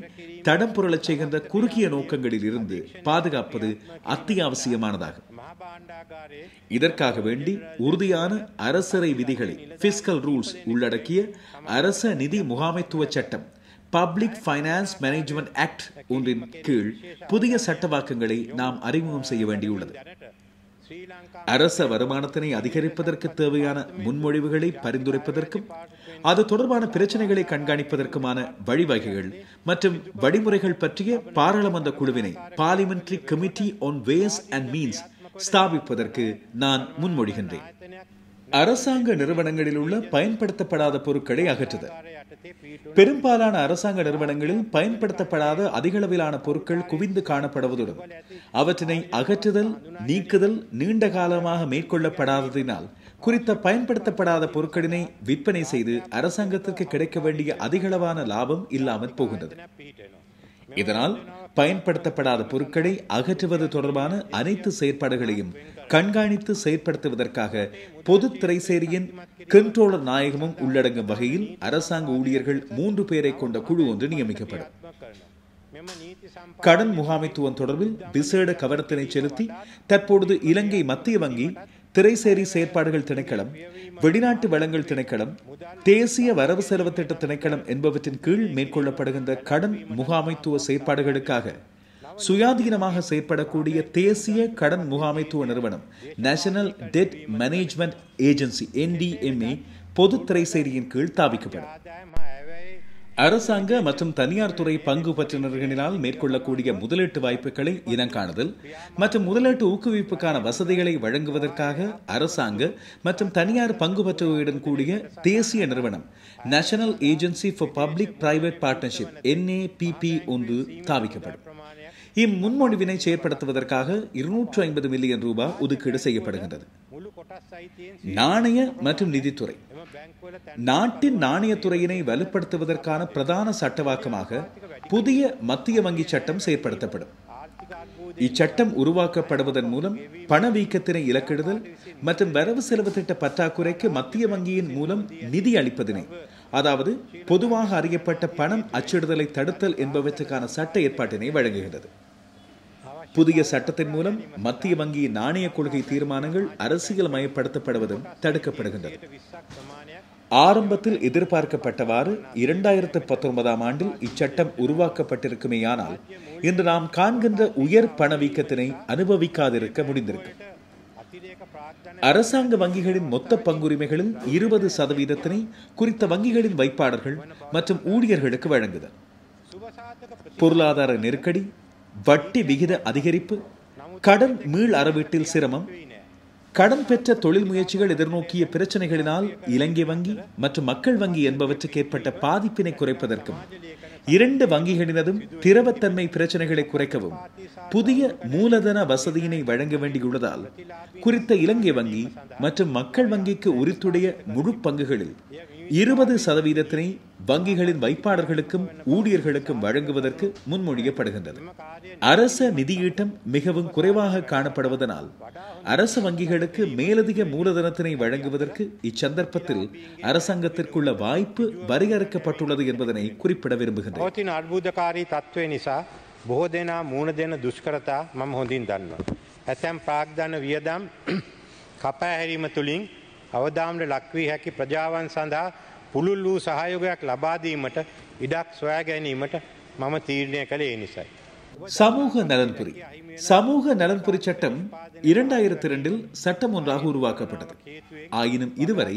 [SPEAKER 1] தடம் புரளச் செய்கின்ற குறுகிய நோக்கங்களில் இருந்து பாதுகாப்பது அத்தியாவசியமானதாகும். இதற்காக வேண்டி உறுதியான அரசரை விதிகளை பிஸ்கல் ரூல்ஸ் உள்ளடக்கிய அரச நிதி முகாமைத்துவ சட்டம் பப்ளிக் ஃபைனான்ஸ் மேனேஜ்மெண்ட் ஆக்ட் ஒன்றின் கீழ் புதிய சட்டவாக்கங்களை நாம் அறிமுகம் செய்ய வேண்டியுள்ளது. அரச வருமானத்தினை அதிகரிப்பதற்கு தேவையான முன்மொழிவுகளை பரிந்துரைப்பதற்கும் அது தொடர்பான பிரச்சனைகளை கண்காணிப்பதற்குமான வழிவகைகள் மற்றும் வழிமுறைகள் பற்றிய பாராளுமன்ற குழுவினை parliamentary committee on ways and means ஸ்தாபிப்பதற்கு நான் முன்மொழிகின்றேன். அரசாங்க நிறுவனங்களில் உள்ள பயன்படுத்தப்படாத பொருட்களை அகற்றுதல். பெரும்பாலான அரசாங்க நிறுவனங்களில் பயன்படுத்தப்படாத அதிகளவிலான பொருட்கள் குவிந்து காணப்படுவதுடன் அவற்றினை அகற்றுதல் நீக்குதல் நீண்ட காலமாக மேற்கொள்ளப்படாததினால் குறித்த பயன்படுத்தப்படாத பொருட்களினை விற்பனை செய்து அரசாங்கத்திற்கு கிடைக்க வேண்டிய அதிகளவான லாபம் இல்லாமல் போகின்றது. இதனால் பயன்படுத்தப்படாத பொருட்களை அகற்றுவது தொடர்பான அனைத்து செயற்பாடுகளையும் கண்காணித்து செயற்படுத்துவதற்காக பொது திரைசேரியின் கண்ட்ரோலர் நாயகமும் உள்ளடங்கும் வகையில் அரசாங்க ஊழியர்கள் 3 பேரை கொண்ட குழு ஒன்று நியமிக்கப்படும். கடன் முகாமைத்துவம் தொடர்பில் விசேட கவனத்தினை செலுத்தி தற்பொழுது இலங்கை மத்திய வங்கி, திரைசேரி செயற்பாடுகள் திணைக்களம், வெளிநாட்டு வளங்கள் திணைக்களம், தேசிய வரவு செலவு திட்ட திணைக்களம் என்பவற்றின் கீழ் மேற்கொள்ளப்படுகின்ற கடன் முகாமைத்துவ செயற்பாடுகளுக்காக சுயாதீனமாக செயற்படக்கூடிய தேசிய கடன் முகாமைத்துவ நிறுவனம் national debt management agency NDMA பொது திரைசேரியின் கீழ் தாவிக்கப்படும். அரசாங்க மற்றும் தனியார் துறை பங்கு பற்றினர்களினால் மேற்கொள்ளக்கூடிய முதலீட்டு வாய்ப்புகளை இனங்காணுதல் மற்றும் முதலீட்டு ஊக்குவிப்புக்கான வசதிகளை வழங்குவதற்காக அரசாங்க மற்றும் தனியார் பங்கு பற்றுவதுடன் கூடிய தேசிய நிறுவனம் national agency for public private partnership NAPP ஒன்று தாவிக்கப்படும். இம்முன்மொழிவினை செயற்படுத்துவதற்காக 250 மில்லியன் ரூபாய் ஒதுக்கீடு செய்யப்படுகின்றது. நாணய மற்றும் நிதித்துறை நாட்டின் நாணயத்துறையினை வலுப்படுத்துவதற்கான பிரதான சட்டவாக்கமாக புதிய மத்திய வங்கி சட்டம் செயற்படுத்தப்படும். இச்சட்டம் உருவாக்கப்படுவதன் மூலம் பணவீக்கத்தினை இலக்கிடுதல் மற்றும் வரவு செலவு திட்ட பற்றாக்குறைக்கு மத்திய வங்கியின் மூலம் நிதி அளிப்பதினை, அதாவது பொதுவாக அறியப்பட்ட பணம் அச்சிடுதலை தடுத்தல் என்பவற்றுக்கான சட்ட ஏற்பாட்டினை வழங்குகிறது. புதிய சட்டத்தின் மூலம் மத்திய வங்கியின் நாணய கொள்கை தீர்மானங்கள் அரசியல் மயப்படுத்தப்படுவதும் தடுக்கப்படுகின்றது. ஆரம்பத்தில் எதிர்பார்க்கப்பட்டவாறு 2019 ஆண்டில் இச்சட்டம் உருவாக்கப்பட்டிருக்குமேயானால் இன்று நாம் காண்கின்ற உயர் பணவீக்கத்தினை அனுபவிக்காதிருக்க முடிந்திருக்கும். அரசாங்க வங்கிகளின் மொத்த பங்குரிமைகளில் 20% குறித்த வங்கிகளின் வைப்பாளர்கள் மற்றும் ஊழியர்களுக்கு வழங்குதல். பொருளாதார நெருக்கடி, வட்டி விகித அதிகரிப்பு, கடன் மீள் அறவீட்டில் சிரமம், கடன் பெற்ற தொழில் முயற்சிகள் எதிர்நோக்கிய பிரச்சனைகளினால் இலங்கை வங்கி மற்றும் மக்கள் வங்கி என்பவற்றுக்கு ஏற்பட்ட பாதிப்பினை குறைப்பதற்கும், இரண்டு வங்கிகளினதும் திரவத்தன்மை பிரச்சனைகளை குறைக்கவும் புதிய மூலதன வசதியினை வழங்க வேண்டியுள்ளதால் குறித்த இலங்கை வங்கி மற்றும் மக்கள் வங்கிக்கு உரித்துடைய முழு பங்குகளில் 20% வங்கிகளின் வைப்பாளர்களுக்கும் ஊழியர்களுக்கும் வழங்குவதற்கு முன்மொழியப்படுகின்றது. அரச நிதியீட்டம் மிகவும் குறைவாக காணப்படுவதனால் அரசு வங்கிகளுக்கு மேலதிக மூலதனத்தினை வழங்குவதற்கு இச்சந்தர்ப்பத்தில் அரசாங்கத்திற்குள்ள வாய்ப்பு வரையறுக்கப்பட்டுள்ளது என்பதனை குறிப்பிட விரும்புகின்றேன்.
[SPEAKER 2] බොහෝ දෙනා මුණ දෙන දුෂ්කරතා මම හොඳින් දන්නවා. ඇතැම් ප්‍රාග්ධන වියදම් කපා හැරීම තුළින් අවදාමට ලක්වී හැකි ප්‍රජාවන් සඳහා පුළුල් වූ සහයෝගයක් ලබා දීමට ඉඩක් සොයා ගැනීමට මම තීරණය කළේ ඒ නිසයි.
[SPEAKER 1] சமூக நலன்புரி சமூக நலன்புரி சட்டம் 2002 சட்டம் ஒன்றாக உருவாக்கப்பட்டது. ஆயினும் இதுவரை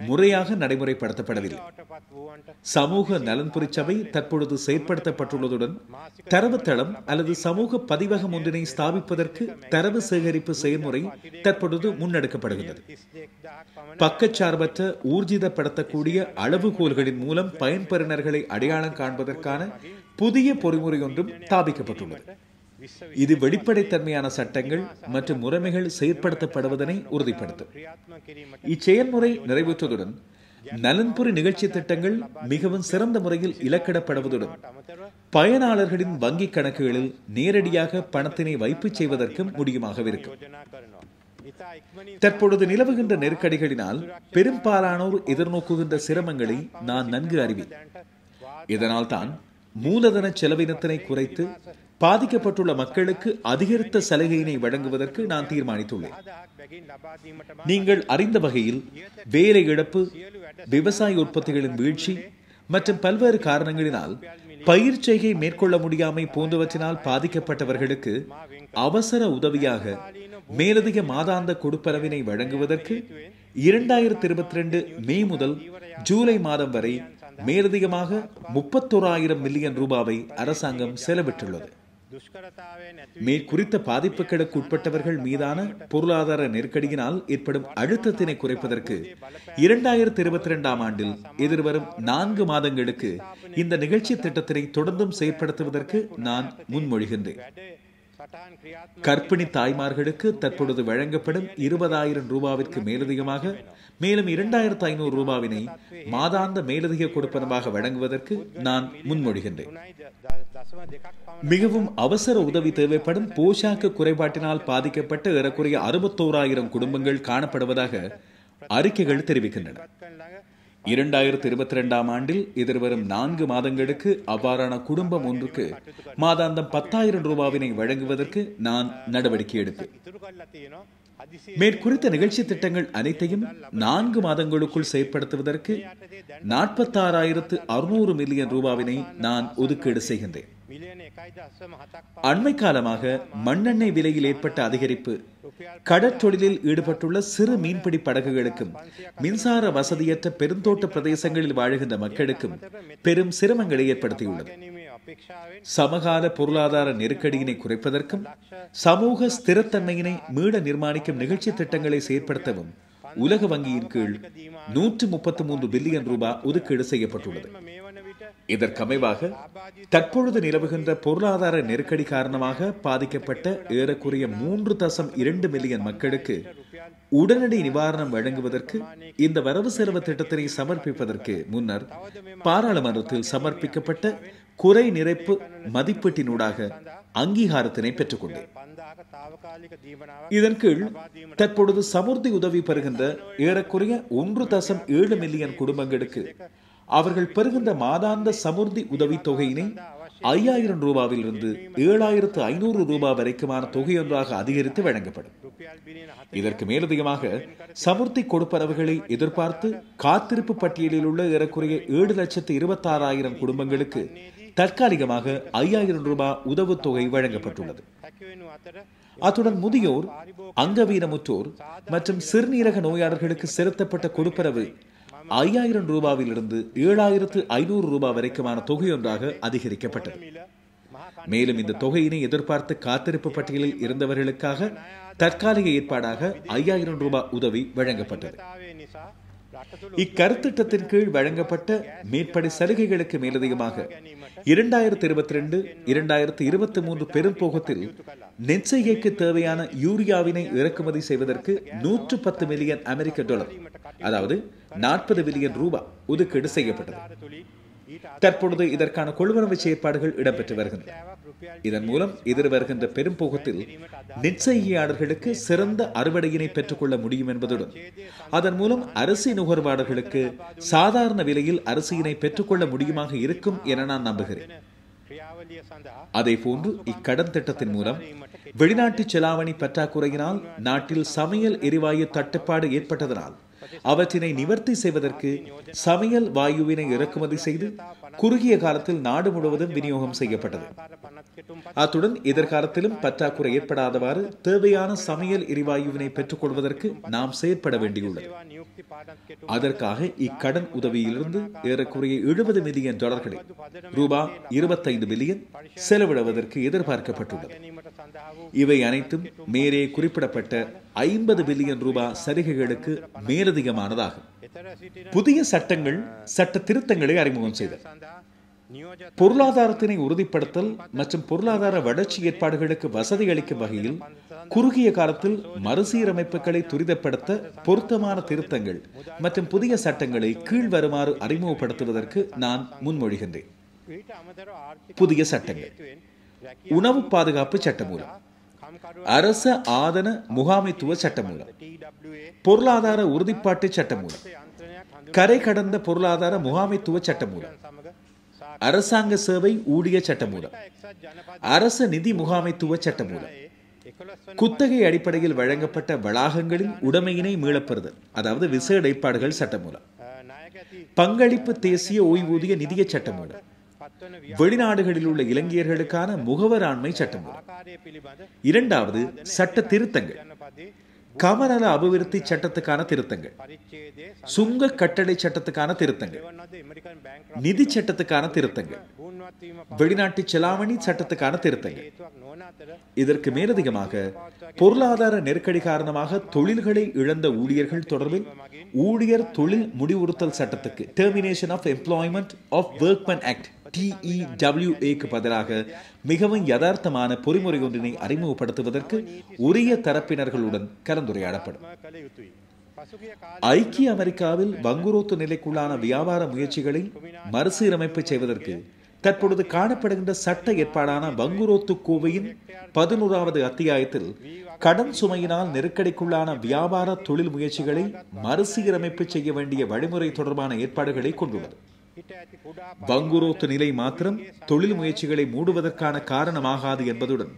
[SPEAKER 1] முறையாக நடைமுறைப்படுத்தப்படவில்லை. சமூக நலன்புரி சபை தற்பொழுது செயற்படுத்தப்பட்டுள்ளதுடன் தரவுத்தளம் அல்லது சமூக பதிவகம் ஒன்றினை ஸ்தாபிப்பதற்கு தரவு சேகரிப்பு செயல்முறை தற்பொழுது முன்னெடுக்கப்படுகிறது. பக்கச்சார்பற்ற ஊர்ஜிதப்படுத்தக்கூடிய அளவுகோல்களின் மூலம் பயன்பெறுநர்களை அடையாளம் காண்பதற்கான புதிய பொறிமுறை ஒன்றும் ஸ்தாபிக்கப்பட்டுள்ளது. இது வெளிப்படைத்தன்மையான சட்டங்கள் மற்றும் முறைமைகள் செயற்படுத்தப்படுவதனை உறுதிப்படுத்தும். இச்செயல்முறை நிறைவேற்றுவதுடன் நலன்புரி நிகழ்ச்சி திட்டங்கள் மிகவும் சிறந்த முறையில் இலக்கிடப்படுவதுடன் பயனாளர்களின் வங்கிக் கணக்குகளில் நேரடியாக பணத்தினை வைப்பு செய்வதற்கும் முடியுமாகவிருக்கும். தற்பொழுது நிலவுகின்ற நெருக்கடிகளினால் பெரும்பாலானோர் எதிர்நோக்குகின்ற சிரமங்களை நான் நன்கு அறிவேன். இதனால் தான் மூலதன செலவினத்தினை குறைத்து பாதிக்கப்பட்டுள்ள மக்களுக்கு அதிகரித்த சலுகையினை வழங்குவதற்கு நான் தீர்மானித்துள்ளேன். நீங்கள் அறிந்த வகையில் வேலை இழப்பு, விவசாய உற்பத்திகளின் வீழ்ச்சி மற்றும் பல்வேறு காரணங்களினால் பயிர் செய்கை மேற்கொள்ள முடியாமை போன்றவற்றினால் பாதிக்கப்பட்டவர்களுக்கு அவசர உதவியாக மேலதிக மாதாந்த கொடுப்பனவினை வழங்குவதற்கு 2022 மே முதல் ஜூலை மாதம் வரை மேலதிகமாக 31,000 மில்லியன் ரூபாவை அரசாங்கம் செலவிட்டுள்ளது. மேற்குறித்த பாதிப்புகளுக்கு உட்பட்டவர்கள் மீதான பொருளாதார நெருக்கடியினால் ஏற்படும் அழுத்தத்தினை குறைப்பதற்கு 2022 ஆண்டில் எதிர்வரும் 4 மாதங்களுக்கு இந்த நிகழ்ச்சி திட்டத்தினை தொடர்ந்தும் செயற்படுத்துவதற்கு நான் முன்மொழிகின்றேன். கர்ப்பிணி தாய்மார்களுக்கு தற்பொழுது வழங்கப்படும் 20,000 ரூபாவிற்கு மேலதிகமாக மேலும் 2,500 ரூபாவினை மாதாந்த மேலதிக கொடுப்பனவாக வழங்குவதற்கு நான் முன்மொழிகின்றேன். மிகவும் அவசர உதவி தேவைப்படும் போஷாக்கு குறைபாட்டினால் பாதிக்கப்பட்ட ஏறக்குறைய 61,000 குடும்பங்கள் காணப்படுவதாக அறிக்கைகள் தெரிவிக்கின்றன. 2022 ஆண்டில் எதிர்வரும் 4 மாதங்களுக்கு அவ்வாறான குடும்பம் ஒன்றுக்கு மாதாந்தம் 10,000 ரூபாவினை வழங்குவதற்கு நான் நடவடிக்கை எடுப்பேன். மேற்குறித்த நிகழ்ச்சி திட்டங்கள் அனைத்தையும் 4 மாதங்களுக்குள் செயற்படுத்துவதற்கு 46,600 மில்லியன் ரூபாவினை நான் ஒதுக்கீடு செய்கின்றேன். அண்மை காலமாக மண்ணெண்ணெய் விலையில் ஏற்பட்ட அதிகரிப்பு கடற்தொழிலில் ஈடுபட்டுள்ள சிறு மீன்பிடி படகுகளுக்கும் மின்சார வசதியற்ற பெருந்தோட்ட பிரதேசங்களில் வாழுகின்ற மக்களுக்கும் பெரும் சிரமங்களை ஏற்படுத்தியுள்ளது. சமகால பொருளாதார நெருக்கடியினை குறைப்பதற்கும் சமூக ஸ்திரத்தன்மையினை மீள நிர்மாணிக்கும் நிகழ்ச்சி திட்டங்களை செயற்படுத்தவும் உலக வங்கியின் கீழ் 133 பில்லியன் ரூபாய் ஒதுக்கீடு செய்யப்பட்டுள்ளது. இதற்கமைவாக தற்பொழுது நிலவுகின்ற பொருளாதார நெருக்கடி காரணமாக பாதிக்கப்பட்ட ஏறக்குறைய 3.2 மில்லியன் மக்களுக்கு உடனடி நிவாரணம் வழங்குவதற்கு இந்த வரவு செலவு திட்டத்தினை சமர்ப்பிப்பதற்கு முன்னர் பாராளுமன்றத்தில் சமர்ப்பிக்கப்பட்ட குறை நிறைப்பு மதிப்பீட்டினூடாக அங்கீகாரத்தினை பெற்றுக்கொண்டேன். இதன் கீழ் தற்பொழுது சமுர்த்தி உதவி பெறுகின்ற ஏறக்குறைய 1.7 மில்லியன் குடும்பங்களுக்கு அவர்கள் பெறுகின்ற மாதாந்த சமுர்த்தி உதவி தொகையினை 5,000 ரூபாவிலிருந்து 7,500 ரூபாய் வரைக்குமான தொகையொன்றாக அதிகரித்து வழங்கப்படும். இதற்கு மேலதிகமாக சமுர்த்தி கொடுப்பனவுகளை எதிர்பார்த்து காத்திருப்பு பட்டியலில் உள்ள ஏறக்குறைய 7,26,000 குடும்பங்களுக்கு தற்காலிகமாக 5,000 ரூபாய் உதவுத்தொகை வழங்கப்பட்டுள்ளது. அத்துடன் முதியோர், அங்கவீனமுற்றோர் மற்றும் சிறுநீரக நோயாளர்களுக்கு செலுத்தப்பட்ட கொடுப்பனவு 5,000 ரூபாவிலிருந்து 7,500 ரூபாய் வரைக்குமான தொகையொன்றாக அதிகரிக்கப்பட்டது. மேலும் இந்த தொகையினை எதிர்பார்த்து காத்திருப்பு பட்டியலில் இருந்தவர்களுக்காக தற்காலிக ஏற்பாடாக 5,000 ரூபாய் உதவி வழங்கப்பட்டது. இக்கருத்திட்டத்தின் கீழ் வழங்கப்பட்ட மேற்படி சலுகைகளுக்கு மேலதிகமாக 2022-2023 பெரும்போகத்தில் நெற்செய்கைக்கு தேவையான யூரியாவினை இறக்குமதி செய்வதற்கு 110 மில்லியன் அமெரிக்க டாலர், அதாவது 40 பில்லியன் ரூபாய் ஒதுக்கீடு செய்யப்பட்டது. தற்பொழுது இதற்கான கொள்வனவு செயற்பாடுகள் இடம்பெற்று வருகின்றன. இதன் மூலம் எதிர்வருகின்ற பெரும்போகத்தில் நெற்செய்கையாளர்களுக்கு சிறந்த அறுவடையினை பெற்றுக்கொள்ள முடியும் என்பதுடன் அதன் மூலம் அரிசி நுகர்வாளர்களுக்கு சாதாரண விலையில் அரிசியினை பெற்றுக்கொள்ள முடியுமாக இருக்கும் என நான் நம்புகிறேன். அதேபோன்று இக்கடன் திட்டத்தின் மூலம் வெளிநாட்டு செலாவணி பற்றாக்குறையினால் நாட்டில் சமையல் எரிவாயு தட்டுப்பாடு ஏற்பட்டதனால் அவற்றினை நிவர்த்தி செய்வதற்கு சமையல் வாயுவினை இறக்குமதி செய்து குறுகிய காலத்தில் நாடு முழுவதும் விநியோகம் செய்யப்பட்டது. அத்துடன் எதிர்காலத்திலும் பற்றாக்குறை ஏற்படாதவாறு தேவையான சமையல் எரிவாயுவினை பெற்றுக் கொள்வதற்கு நாம் செயற்பட வேண்டியுள்ளது. அதற்காக இக்கடன் உதவியிலிருந்து ஏறக்குறைய 70 மில்லியன் டாலர்களை ரூபாய் 25 பில்லியன் செலவிடுவதற்கு எதிர்பார்க்கப்பட்டுள்ளது. இவை அனைத்தும் மேலே குறிப்பிடப்பட்ட 50 பில்லியன் ரூபாய் சலுகைகளுக்கு மேலதிகமானதாகும். புதிய சட்டங்கள், சட்ட திருத்தங்களை அறிமுகம் செய்தல், பொருளாதாரத்தினை உறுதிப்படுத்தல் மற்றும் பொருளாதார வளர்ச்சி ஏற்பாடுகளுக்கு வசதி அளிக்கும் வகையில் குறுகிய காலத்தில் மறுசீரமைப்புகளை துரிதப்படுத்த பொருத்தமான திருத்தங்கள் மற்றும் புதிய சட்டங்களை கீழ்வருமாறு அறிமுகப்படுத்துவதற்கு நான் முன்மொழிகின்றேன். புதிய சட்டங்கள்: உணவு பாதுகாப்பு சட்டமூலம், அரச ஆதன முகாமைத்துவ சட்டமூலம், பொருளாதார உறுதிப்பாட்டு சட்டமூலம், கரை கடந்த பொருளாதார முகாமைத்துவ சட்டமூலம், அரசாங்க சேவை ஊழிய சட்டமூலம், அரச நிதி முகாமைத்துவ சட்டமூலம், குத்தகை அடிப்படையில் வழங்கப்பட்ட வளாகங்களின் உடைமையினை மீளப்பெறுதல், அதாவது விசேட ஏற்பாடுகள் சட்டமூலம், பங்களிப்பு தேசிய ஓய்வூதிய நிதிய சட்டமூலம், வெளிநாடுகளில் உள்ள இலங்கையர்களுக்கான முகவராண்மை சட்டமூலம். இரண்டாவது, சட்ட திருத்தங்கள்: கமநல அபிவிருத்தி சட்டத்துக்கான திருத்தங்கள், சுங்க கட்டளை சட்டத்துக்கான திருத்தங்கள், நிதி சட்டத்துக்கான திருத்தங்கள், வெளிநாட்டு செலாவணி சட்டத்துக்கான திருத்தங்கள். இதற்கு மேலதிகமாக பொருளாதார நெருக்கடி காரணமாக தொழில்களை இழந்த ஊழியர்கள் தொடர்பில் ஊழியர் தொழில் முடிவுறுத்தல் சட்டத்துக்கு termination of employment of workmen act TEWAக்கு பதிலாக மிகவும் யதார்த்தமான பொறிமுறை ஒன்றினை அறிமுகப்படுத்துவதற்கு உரிய தரப்பினர்களுடன் கலந்துரையாடப்படும். ஐக்கிய அமெரிக்காவில் வங்குரோத்து நிலைக்குள்ளான வியாபார முயற்சிகளை மறுசீரமைப்பு செய்வதற்கு தற்பொழுது காணப்படுகின்ற சட்ட ஏற்பாடான வங்குரோத்து கோவையின் 11வது அத்தியாயத்தில் கடன் சுமையினால் நெருக்கடிக்குள்ளான வியாபார தொழில் முயற்சிகளை மறுசீரமைப்பு செய்ய வேண்டிய வழிமுறை தொடர்பான ஏற்பாடுகளை கொண்டுள்ளது. வங்குரோத்து நிலை மாத்திரம் தொழில் முயற்சிகளை மூடுவதற்கான காரணமாகாது என்பதுடன்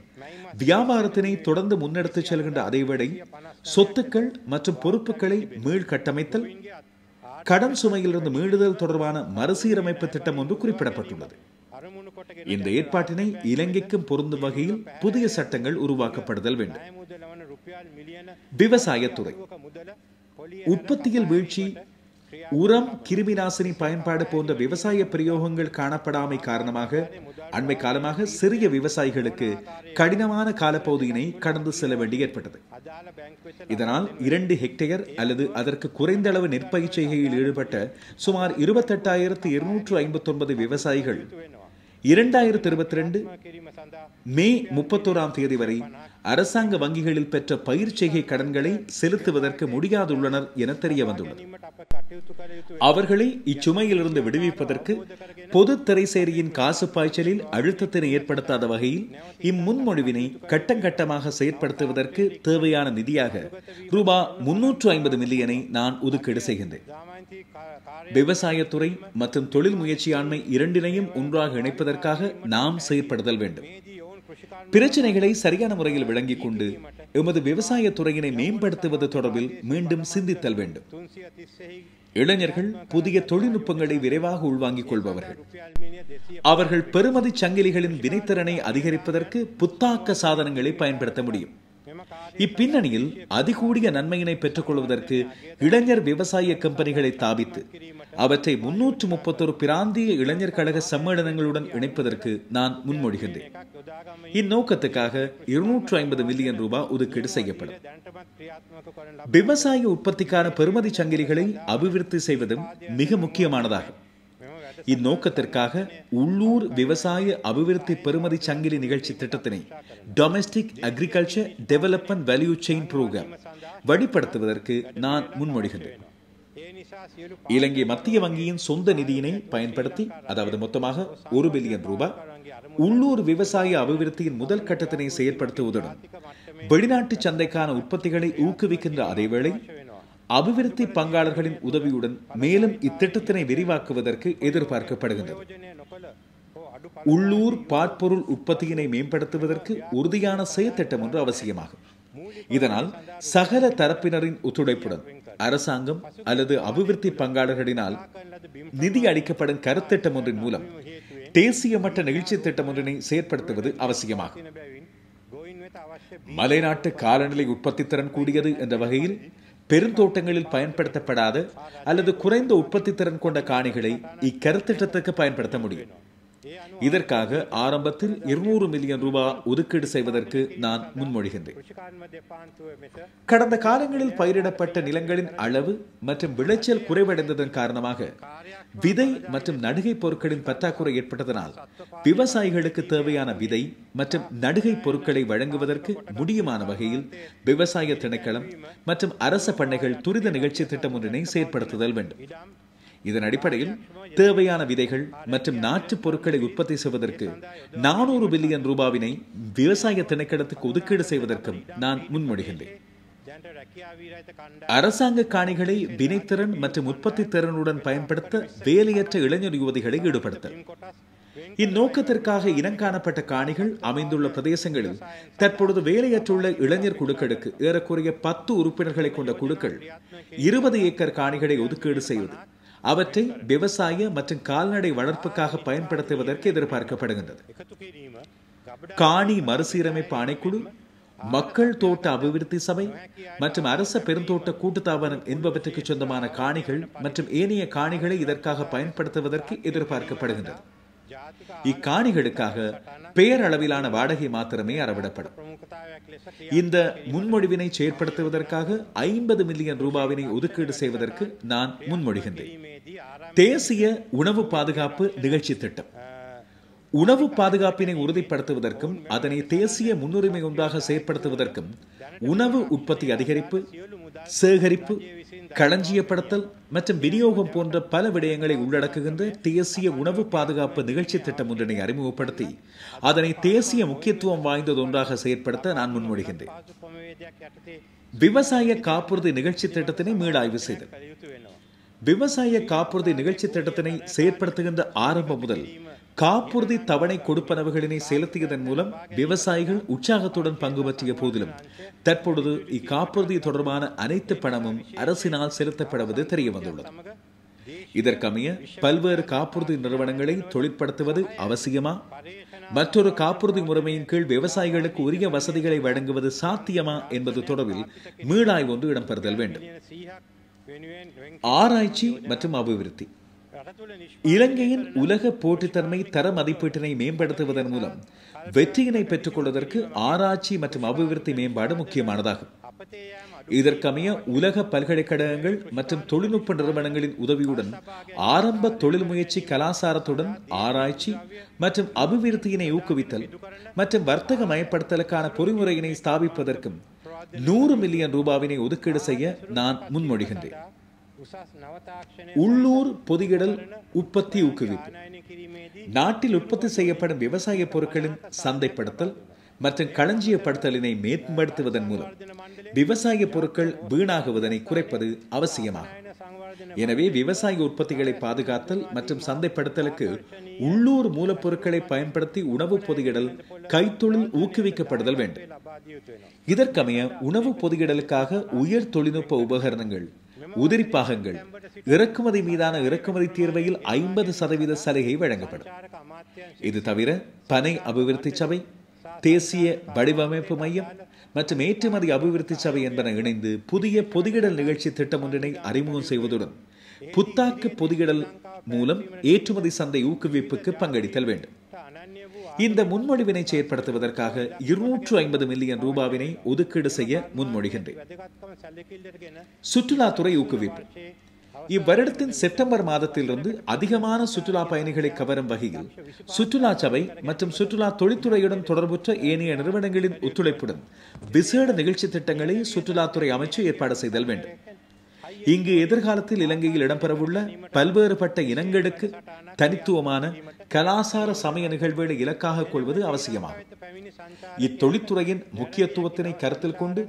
[SPEAKER 1] வியாபாரத்தினை தொடர்ந்து முன்னெடுத்துச் செல்கின்ற அதேவேளை சொத்துக்கள் மற்றும் பொறுப்புகளை மீள்கட்டமைத்தல், கடன் சுமையிலிருந்து மீளுதல் தொடர்பான மறுசீரமைப்பு திட்டம் ஒன்று குறிப்பிடப்பட்டுள்ளது. இந்த ஏற்பாட்டினை இலங்கைக்கும் பொருந்தும் வகையில் புதிய சட்டங்கள் உருவாக்கப்படுதல் வேண்டும். விவசாயத்துறை உற்பத்தியில் வீழ்ச்சி, உரம், கிருமிநாசினி பயன்பாடு போன்ற விவசாய பிரயோகங்கள் காணப்படாமை காரணமாக அண்மை காலமாக சிறிய விவசாயிகளுக்கு கடினமான காலப்பகுதியினை கடந்து செல்ல வேண்டி ஏற்பட்டது. இதனால் 2 ஹெக்டேயர் அல்லது அதற்கு குறைந்த அளவு நெற்பயிர் செய்கையில் ஈடுபட்ட சுமார் 28,259 விவசாயிகள் 2022 மே 31 வரை அரசாங்க வங்கிகளில் பெற்ற பயிர் செய்கை கடன்களை செலுத்துவதற்கு முடியாதுள்ளனர் என தெரிய வந்துள்ளது. அவர்களை இச்சுமையிலிருந்து விடுவிப்பதற்கு பொது திரைசேரியின் காசு பாய்ச்சலில் அழுத்தத்தினை ஏற்படுத்தாத வகையில் இம்முன்மொழிவினை கட்டங்கட்டமாக செயற்படுத்துவதற்கு தேவையான நிதியாக ரூபாய் 350 மில்லியனை நான் ஒதுக்கீடு செய்கின்றேன். விவசாயத்துறை மற்றும் தொழில் முயற்சியாண்மை இரண்டினையும் ஒன்றாக இணைப்பதற்காக நாம் செயற்படுதல் வேண்டும். பிரச்சனைகளை சரியான முறையில் விளங்கிக் கொண்டு எமது விவசாய துறையினை மேம்படுத்துவது தொடர்பில் மீண்டும் சிந்தித்தல் வேண்டும். இளைஞர்கள் புதிய தொழில்நுட்பங்களை விரைவாக உள்வாங்கிக் கொள்பவர்கள். அவர்கள் பெறுமதி சங்கிலிகளின் வினைத்திறனை அதிகரிப்பதற்கு புத்தாக்க சாதனங்களை பயன்படுத்த முடியும். இப்பின்னணியில் அதிகூடிய நன்மையினை பெற்றுக் கொள்வதற்கு இளைஞர் விவசாய கம்பெனிகளை தாபித்து அவற்றை 331 பிராந்திய இளைஞர் கழக சம்மேளனங்களுடன் இணைப்பதற்கு நான் முன்மொழிகின்றேன். இந்நோக்கத்துக்காக 250 மில்லியன் ரூபாய் ஒதுக்கீடு செய்யப்படும். விவசாய உற்பத்திக்கான பெறுமதி சங்கிலிகளை அபிவிருத்தி செய்வதும் மிக முக்கியமானதாகும். இந்நோக்கத்திற்காக உள்ளூர் விவசாய அபிவிருத்தி பெறுமதி சங்கிலி நிகழ்ச்சி திட்டத்தினை domestic agriculture development value chain programme வழிப்படுத்துவதற்கு நான் முன்மொழிகின்றேன். இலங்கை மத்திய வங்கியின் சொந்த நிதியினை பயன்படுத்தி, அதாவது மொத்தமாக 1 பில்லியன் ரூபாய் உள்ளூர் விவசாய அபிவிருத்தியின் முதல் கட்டத்தினை செயற்படுத்துவதுடன் வெளிநாட்டு சந்தைக்கான உற்பத்திகளை ஊக்குவிக்கின்ற அதேவேளை அபிவிருத்தி பங்காளர்களின் உதவியுடன் மேலும் இத்திட்டத்தினை விரிவாக்குவதற்கு எதிர்பார்க்கப்படுகின்றது. உள்ளூர் பாற்பொருள் உற்பத்தியினை மேம்படுத்துவதற்கு உறுதியான செயற்திட்டம் ஒன்று அவசியமாகும். இதனால் சகல தரப்பினரின் ஒத்துழைப்புடன் அரசாங்கம் அல்லது அபிவிருத்தி பங்காளர்களினால் நிதி அளிக்கப்படும் கருத்திட்டம் ஒன்றின் மூலம் தேசிய மட்ட நிகழ்ச்சி திட்டம் ஒன்றினை செயற்படுத்துவது அவசியமாகும். மலைநாட்டு காலநிலை உற்பத்தி திறன் கூடியது என்ற வகையில் பெருந்தோட்டங்களில் பயன்படுத்தப்படாத அல்லது குறைந்த உற்பத்தி திறன் கொண்ட காணிகளை இக்கருத்திட்டத்துக்கு பயன்படுத்த முடியும். இதற்காக ஆரம்பத்தில் 200 மில்லியன் ரூபாய் ஒதுக்கீடு செய்வதற்கு நான் முன்மொழிகின்றேன். கடந்த காலங்களில் பயிரிடப்பட்ட நிலங்களின் அளவு மற்றும் விளைச்சல் குறைவடைந்ததன் காரணமாக விதை மற்றும் நடுகை பொருட்களின் பற்றாக்குறை ஏற்பட்டதனால் விவசாயிகளுக்கு தேவையான விதை மற்றும் நடுகை பொருட்களை வழங்குவதற்கு முடியுமான வகையில் விவசாய திணைக்களம் மற்றும் அரச பண்ணைகள் துரித நிகழ்ச்சி திட்டம் ஒன்றினை செயற்படுத்துதல் வேண்டும். இதன் அடிப்படையில் தேவையான விதைகள் மற்றும் நாட்டு பொருட்களை உற்பத்தி செய்வதற்கு 400 பில்லியன் ரூபாவினை விவசாய திணைக்களத்துக்கு ஒதுக்கீடு செய்வதற்கும் நான் முன்மொழிகின்றேன். அரசாங்க காணிகளை வினைத்திறன் மற்றும் உற்பத்தி திறனுடன் பயன்படுத்த வேலையற்ற இளைஞர் யுவதிகளை ஈடுபடுத்தல். இந்நோக்கத்திற்காக இனங்காணப்பட்ட காணிகள் அமைந்துள்ள பிரதேசங்களில் தற்பொழுது வேலையற்றுள்ள இளைஞர் குழுக்களுக்கு ஏறக்குறைய 10 உறுப்பினர்களை கொண்ட குழுக்கள் 20 ஏக்கர் காணிகளை ஒதுக்கீடு செய்வது, அவற்றை விவசாய மற்றும் கால்நடை வளர்ப்புக்காக பயன்படுத்துவதற்கு எதிர்பார்க்கப்படுகின்றது. காணி மறுசீரமைப்பு ஆணைக்குழு, மக்கள் தோட்ட அபிவிருத்தி சபை மற்றும் அரச பெருந்தோட்ட கூட்டுத்தாபனம் என்பவற்றுக்கு சொந்தமான காணிகள் மற்றும் ஏனைய காணிகளை இதற்காக பயன்படுத்துவதற்கு எதிர்பார்க்கப்படுகின்றது. இக்காணிகளுக்காக பெயரளவிலான வாடகை மாத்திரமே அறவிடப்படும். இந்த முன்மொழிவினை செயற்படுத்துவதற்காக 50 மில்லியன் ரூபாவினை ஒதுக்கீடு செய்வதற்கு நான் முன்மொழிகின்றேன். தேசிய உணவு பாதுகாப்பு நிகழ்ச்சி திட்டம். உணவு பாதுகாப்பினை உறுதிப்படுத்துவதற்கும் அதனை தேசிய முன்னுரிமை ஒன்றாக செயற்படுத்துவதற்கும் உணவு உற்பத்தி அதிகரிப்பு, சேகரிப்பு, களஞ்சியப்படுத்தல் மற்றும் விநியோகம் போன்ற பல விடயங்களை உள்ளடக்குகின்ற தேசிய உணவு பாதுகாப்பு நிகழ்ச்சி திட்டம் ஒன்றினை அறிமுகப்படுத்தி அதனை தேசிய முக்கியத்துவம் வாய்ந்தது ஒன்றாக செயற்படுத்த நான் முன்மொழிகின்றேன். விவசாய காப்புறுதி நிகழ்ச்சி திட்டத்தினை மீளாய்வு செய்தல். விவசாய காப்புறுதி நிகழ்ச்சி திட்டத்தினை செயற்படுத்துகின்ற ஆரம்பம் முதல் காப்புறுதி தவணை கொடுப்பனவுகளினை செலுத்தியதன் மூலம் விவசாயிகள் உற்சாகத்துடன் பங்கு பற்றிய போதிலும் தற்பொழுது இக்காப்புறுதி தொடர்பான அனைத்து பணமும் அரசினால் செலுத்தப்படுவது தெரியவந்துள்ளது. இதற்கமைய பல்வேறு காப்புறுதி நிறுவனங்களை தொழிற்படுத்துவது அவசியமா, மற்றொரு காப்புறுதி முறைமையின் கீழ் விவசாயிகளுக்கு உரிய வசதிகளை வழங்குவது சாத்தியமா என்பது தொடர்பில் மீளாய்வு ஒன்று இடம்பெறுதல் வேண்டும். ஆராய்ச்சி மற்றும் அபிவிருத்தி. இலங்கையின் உலக போட்டித்தன்மை தர மதிப்பீட்டினை மேம்படுத்துவதன் மூலம் வெற்றியினை பெற்றுக் கொள்வதற்கு ஆராய்ச்சி மற்றும் அபிவிருத்தி மேம்பாடு முக்கியமானதாகும். இதற்கமைய உலக பல்கலைக்கழகங்கள் மற்றும் தொழில்நுட்ப நிறுவனங்களின் உதவியுடன் ஆரம்ப தொழில் முயற்சி கலாசாரத்துடன் ஆராய்ச்சி மற்றும் அபிவிருத்தியினை ஊக்குவித்தல் மற்றும் வர்த்தக மயப்படுத்தலுக்கான பொறிமுறையினை ஸ்தாபிப்பதற்கும் 100 மில்லியன் ரூபாவினை ஒதுக்கீடு செய்ய நான் முன்மொழிகின்றேன். உள்ளூர் பொதியிடல் உற்பத்தி ஊக்குவிப்பு. நாட்டில் உற்பத்தி செய்யப்படும் விவசாய பொருட்களின் சந்தைப்படுத்தல் மற்றும் களஞ்சியப்படுத்தலினை மேம்படுத்துவதன் மூலம் விவசாய பொருட்கள் வீணாகுவதனை குறைப்பது அவசியமாகும். எனவே விவசாய உற்பத்திகளை பாதுகாத்தல் மற்றும் சந்தைப்படுத்தலுக்கு உள்ளூர் மூலப்பொருட்களை பயன்படுத்தி உணவு பொதியிடல் கைத்தொழில் ஊக்குவிக்கப்படுதல் வேண்டும். இதற்கமைய உணவு பொதியிடலுக்காக உயர் தொழில்நுட்ப உபகரணங்கள், உதிரிப்பாகங்கள் இறக்குமதி மீதான இறக்குமதி தீர்வையில் 50% சலுகை வழங்கப்படும். இது தவிர பனை அபிவிருத்தி சபை, தேசிய வடிவமைப்பு மையம் மற்றும் ஏற்றுமதி அபிவிருத்தி சபை என்பன இணைந்து புதிய பொதியிடல் நிகழ்ச்சி திட்டம் ஒன்றினை அறிமுகம் செய்வதுடன் புத்தாக்க பொதியிடல் மூலம் ஏற்றுமதி சந்தை ஊக்குவிப்புக்கு பங்களித்தல் வேண்டும். இந்த முன்மொழிவினை செயற்படுத்துவதற்காக 250 மில்லியன் ரூபாவினை ஒதுக்கீடு செய்ய முன்மொழிகின்றேன். சுற்றுலாத்துறை ஊக்குவிப்பு. இவ்வருடத்தின் செப்டம்பர் மாதத்திலிருந்து அதிகமான சுற்றுலா பயணிகளை கவரும் வகையில் சுற்றுலா சபை மற்றும் சுற்றுலா தொழில்துறையுடன் தொடர்புற்ற ஏனைய நிறுவனங்களின் ஒத்துழைப்புடன் விசேட நிகழ்ச்சி திட்டங்களை சுற்றுலாத்துறை அமைச்சு ஏற்பாடு செய்தல் வேண்டும். இங்கு எதிர்காலத்தில் இலங்கையில் இடம்பெறவுள்ள பல்வேறுபட்ட இனங்களுக்கு தனித்துவமான கலாசார சமய நிகழ்வுகளை இலக்காக கொள்வது அவசியமாகும். இத்தொழில்துறையின் முக்கியத்துவத்தினை கருத்தில் கொண்டு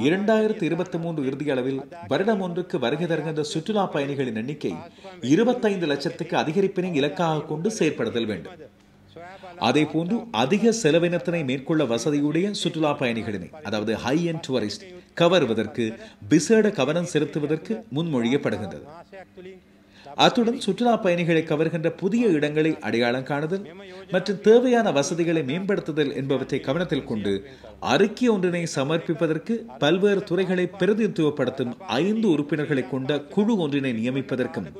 [SPEAKER 1] 2023 இறுதி அளவில் வருடம் ஒன்றுக்கு வருகை தருகின்ற சுற்றுலா பயணிகளின் எண்ணிக்கை 25 லட்சத்துக்கு அதிகரிப்பினை இலக்காக கொண்டு செயற்படுத்தல் வேண்டும். அதே போன்று அதிக செலவினத்தினை மேற்கொள்ள வசதியுடைய சுற்றுலா பயணிகளினை, அதாவது ஹை எண்ட் டூரிஸ்ட் கவருவதற்கு விசேட கவனம் செலுத்துவதற்கு முன்மொழியப்படுகின்றது. அத்துடன் சுற்றுலா பயணிகளை கவர்கின்ற புதிய இடங்களை அடையாளம் காணுதல் மற்றும் தேவையான வசதிகளை மேம்படுத்துதல் என்பவற்றை கவனத்தில் கொண்டு அறிக்கை ஒன்றினை சமர்ப்பிப்பதற்கு பல்வேறு துறைகளை பிரதிநிதித்துவப்படுத்தும் 5 உறுப்பினர்களை கொண்ட குழு ஒன்றினை நியமிப்பதற்கும்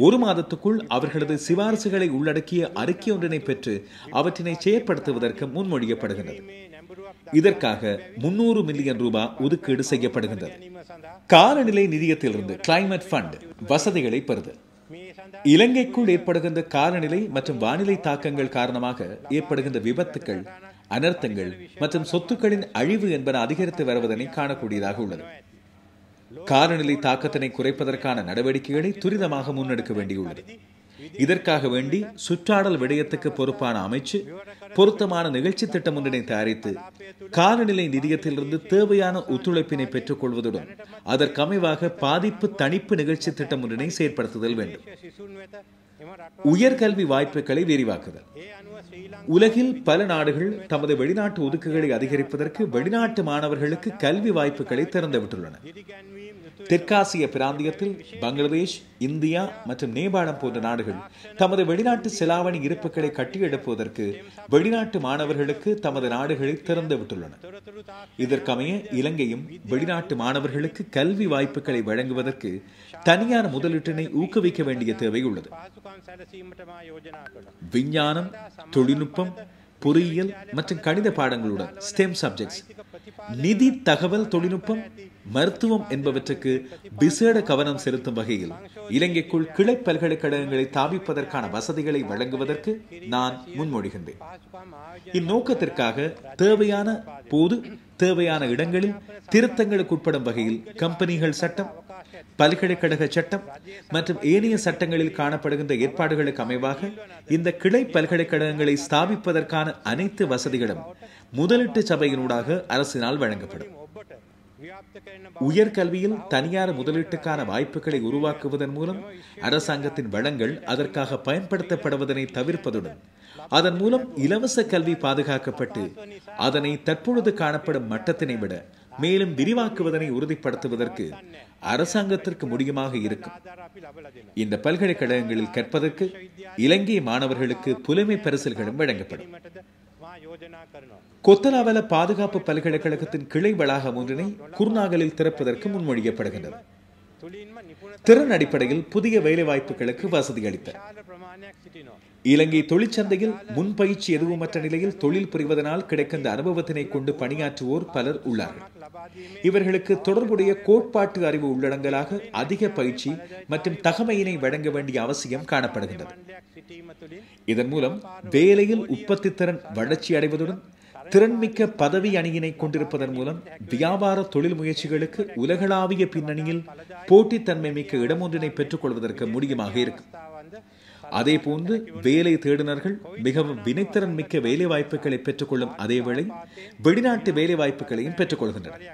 [SPEAKER 1] 1 மாதத்துக்குள் அவர்களது சிபாரிசுகளை உள்ளடக்கிய அறிக்கை ஒன்றினை பெற்று அவற்றினை செயற்படுத்துவதற்கு முன்மொழியப்படுகின்றது. இதற்காக 300 மில்லியன் ரூபாய் ஒதுக்கீடு செய்யப்படுகின்றது. காலநிலை நிதியத்திலிருந்து கிளைமேட் ஃபண்ட் வசதிகளை பெறுதல். இலங்கைக்குள் ஏற்படுகின்ற காலநிலை மற்றும் வானிலை தாக்கங்கள் காரணமாக ஏற்படுகின்ற விபத்துக்கள், அனர்த்தங்கள் மற்றும் சொத்துக்களின் அழிவு என்பன அதிகரித்து வருவதனை காணக்கூடியதாக உள்ளது. காலநிலை தாக்கத்தினை குறைப்பதற்கான நடவடிக்கைகளை துரிதமாக முன்னெடுக்க வேண்டியுள்ளது. இதற்காக வேண்டி சுற்றாடல் விடயத்துக்கு பொறுப்பான அமைச்சு பொருத்தமான நிகழ்ச்சி திட்டம் ஒன்றினை தயாரித்து காலநிலை நிதியத்திலிருந்து தேவையான ஒத்துழைப்பினை பெற்றுக் கொள்வதுடன் அதற்கமைவாக பாதிப்பு தணிப்பு நிகழ்ச்சி திட்டம் ஒன்றினை செயற்படுத்துதல் வேண்டும். உயர்கல்வி வாய்ப்புகளை விரிவாக்குதல். உலகில் பல நாடுகள் தமது வெளிநாட்டு ஒதுக்குகளை அதிகரிப்பதற்கு வெளிநாட்டு மாணவர்களுக்கு கல்வி வாய்ப்புகளை திறந்துவிட்டுள்ளன. தெற்காசிய பிராந்தியத்தில் பங்களாதேஷ், இந்தியா மற்றும் நேபாளம் போன்ற நாடுகள் தமது வெளிநாட்டு செலாவணி இருப்புகளை கட்டியெழுப்புவதற்கு வெளிநாட்டு மாணவர்களுக்கு தமது நாடுகளை திறந்துவிட்டுள்ளன. இதற்கமைய இலங்கையும் வெளிநாட்டு மாணவர்களுக்கு கல்வி வாய்ப்புகளை வழங்குவதற்கு தனியார் முதலீட்டினை ஊக்குவிக்க வேண்டிய தேவை உள்ளது. விஞ்ஞானம், தொழில்நுட்பம், பொறியியல் மற்றும் கணித பாடங்களுடன் ஸ்டெம் சப்ஜெக்ட்ஸ், நிதி, தகவல் தொழில்நுட்பம், மருத்துவம் என்பவற்றுக்கு விசேட கவனம் செலுத்தும் வகையில் இலங்கைக்குள் கிளை பல்கலைக்கழகங்களை தாபிப்பதற்கான வசதிகளை வழங்குவதற்கு நான் முன்மொழிகின்றேன். இந்நோக்கத்திற்காக தேவையான போது தேவையான இடங்களில் திருத்தங்களுக்கு உட்படும் வகையில் கம்பெனிகள் சட்டம், பல்கலைக்கழக சட்டம் மற்றும் ஏனைய சட்டங்களில் காணப்படுகின்ற ஏற்பாடுகளுக்கு அமைவாக இந்த கிளை பல்கலைக்கழகங்களை ஸ்தாபிப்பதற்கான அனைத்து வசதிகளும் முதலீட்டு சபையினூடாக அரசினால் வழங்கப்படும். உயர்கல்வியில் தனியார் முதலீட்டுக்கான வாய்ப்புகளை உருவாக்குவதன் மூலம் அரசாங்கத்தின் வளங்கள் அதற்காக பயன்படுத்தப்படுவதனை தவிர்ப்பதுடன் அதன் மூலம் இலவச கல்வி பாதுகாக்கப்பட்டு அதனை தற்பொழுது காணப்படும் மட்டத்தினை விட மேலும் விரிவாக்குவதனை உறுதிப்படுத்துவதற்கு அரசாங்கத்திற்கு முடியுமாக இருக்கும். இந்த பல்கலைக்கழகங்களில் கற்பதற்கு இலங்கை மாணவர்களுக்கு புலமை பரிசில்களும் வழங்கப்படும். கொத்தலாவல பாதுகாப்பு பல்கலைக்கழகத்தின் கிளை வளாகம் ஒன்றினை குர்நாகலில் திறப்பதற்கு முன்மொழியப்படுகின்றது. திறன் அடிப்படையில் புதிய வேலைவாய்ப்புகளுக்கு வசதி அளித்தார். இலங்கை தொழிற்சந்தையில் முன் பயிற்சி எதுவுமற்ற நிலையில் தொழில் புரிவதனால் கிடைக்கின்ற அனுபவத்தினை கொண்டு பணியாற்றுவோர் பலர் உள்ளார்கள். இவர்களுக்கு தொடர்புடைய கோட்பாட்டு அறிவு உள்ளடங்கலாக அதிக பயிற்சி மற்றும் தகமையினை வழங்க வேண்டிய அவசியம் காணப்படுகின்றது. இதன் மூலம் வேலையில் உற்பத்தி திறன் வளர்ச்சி அடைவதுடன் திறன்மிக்க பதவி அணியினை கொண்டிருப்பதன் மூலம் வியாபார தொழில் முயற்சிகளுக்கு உலகளாவிய பின்னணியில் போட்டித்தன்மை மிக்க இடமொன்றினை பெற்றுக் கொள்வதற்கு முடியுமாக இருக்கும். அதே போன்று வேலை தேடுனர்கள் மிகவும் வினைத்திறன் மிக்க வேலை வாய்ப்புகளை பெற்றுக்கொள்ளும் அதேவேளை வெளிநாட்டு வேலை வாய்ப்புகளையும் பெற்றுக் கொள்கின்றனர்.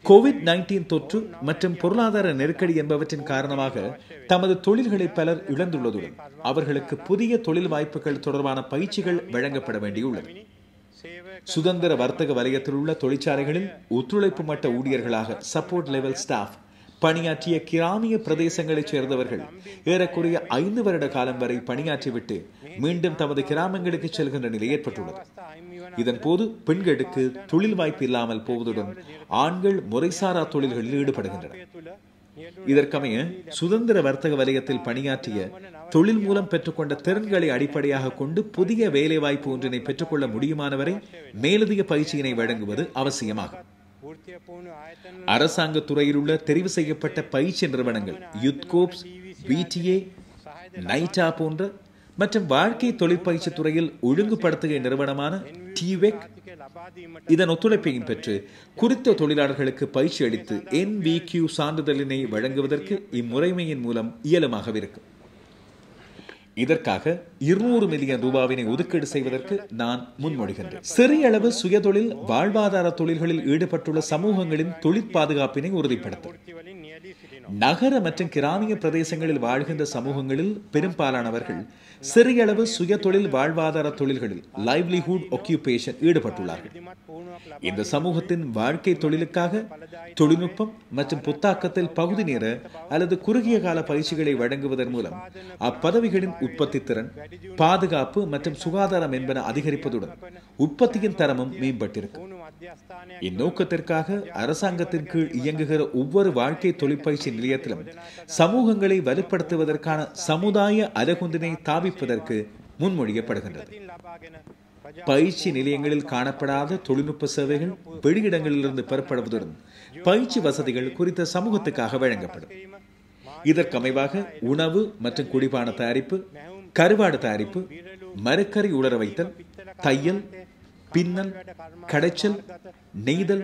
[SPEAKER 1] கோவிட்-19 தொற்று மற்றும் பொருளாதார நெருக்கடி என்பவற்றின் காரணமாக தமது தொழில்களை பலர் இழந்துள்ளதுடன் அவர்களுக்கு புதிய தொழில் வாய்ப்புகள் தொடர்பான பயிற்சிகள் வழங்கப்பட வேண்டியுள்ளது. சுதந்திர வர்த்தக வலயத்தில் உள்ள தொழிற்சாலைகளில் ஒத்துழைப்பு மட்ட ஊழியர்களாக சப்போர்ட் லெவல் ஸ்டாஃப் பணியாற்றிய கிராமிய பிரதேசங்களைச் சேர்ந்தவர்கள் ஏறக்குறைய 5 வருட காலம் வரை பணியாற்றிவிட்டு மீண்டும் தமது கிராமங்களுக்கு செல்கின்ற நிலை ஏற்பட்டுள்ளது. இதன் போது பெண்களுக்கு தொழில் வாய்ப்பு இல்லாமல் போவதுடன் ஆண்கள் முறைசாரா தொழில்களில் ஈடுபடுகின்றனர். இதற்கமைய சுதந்திர வர்த்தக வலயத்தில் பணியாற்றிய தொழில் மூலம் பெற்றுக்கொண்ட திறன்களை அடிப்படையாக கொண்டு புதிய வேலை வாய்ப்பு ஒன்றினை பெற்றுக்கொள்ள முடியுமானவரை மேலதிக பயிற்சியினை வழங்குவது அவசியமாகும். அரசாங்க துறையில் உள்ள தெரிவு செய்யப்பட்ட பயிற்சி நிறுவனங்கள் யுத்கோப்ஸ், விடிஏ, நைட்டா போன்ற மற்றும் வாழ்க்கை தொழிற்பயிற்சி துறையில் ஒழுங்குபடுத்துகிற நிறுவனமான டிவெக் இதன் ஒத்துழைப்பையும் பெற்று குறித்த தொழிலாளர்களுக்கு பயிற்சி அளித்து NVQ சான்றிதழினை வழங்குவதற்கு இம்முறைமையின் மூலம் இயலுமாக இருக்கும். இதற்காக 200 மில்லியன் ரூபாவினை ஒதுக்கீடு செய்வதற்கு நான் முன்மொழிகின்றேன். சிறிய அளவு சுயதொழில் வாழ்வாதார தொழில்களில் ஈடுபட்டுள்ள சமூகங்களின் தொழிற் பாதுகாப்பினை உறுதிப்படுத்தும். நகர மற்றும் கிராமிய பிரதேசங்களில் வாழ்கின்ற சமூகங்களில் பெரும்பாலானவர்கள் சிறிய அளவு சுயதொழில் வாழ்வாதார தொழில்களில் லைவ்லிஹுட் ஆக்குபேஷன் ஈடுபட்டுள்ளார்கள். இந்த சமூகத்தின் வாழ்க்கை தொழிலுக்காக தொழில்நுட்பம் மற்றும் புத்தாக்கத்தில் பகுதி நேர அல்லது குறுகிய கால பயிற்சிகளை வழங்குவதன் மூலம் அப்பதவிகளின் உற்பத்தி திறன், பாதுகாப்பு மற்றும் சுகாதாரம் என்பன அதிகரிப்பதுடன் உற்பத்தியின் தரமும் மேம்பட்டிருக்கும். இந்நோக்கத்திற்காக அரசாங்கத்தின் கீழ் இயங்குகிற ஒவ்வொரு வாழ்க்கை தொழிற்பயிற்சி நிலையத்திலும் சமூகங்களை வலுப்படுத்துவதற்கான சமுதாய அலகுந்தினை தாவிப்பதற்கு முன்மொழியப்படுகின்றது. பயிற்சி நிலையங்களில் காணப்படாத தொழில்நுட்ப சேவைகள் வெளியிடங்களிலிருந்து பெறப்படுவதுடன் பயிற்சி வசதிகள் குறித்த சமூகத்துக்காக வழங்கப்படும். இதற்கமைவாக உணவு மற்றும் குடிபான தயாரிப்பு, கருவாடு தயாரிப்பு, மரக்கறி உலர வைத்தல், தையல், பின்னல், கடைச்சல், நெய்தல்,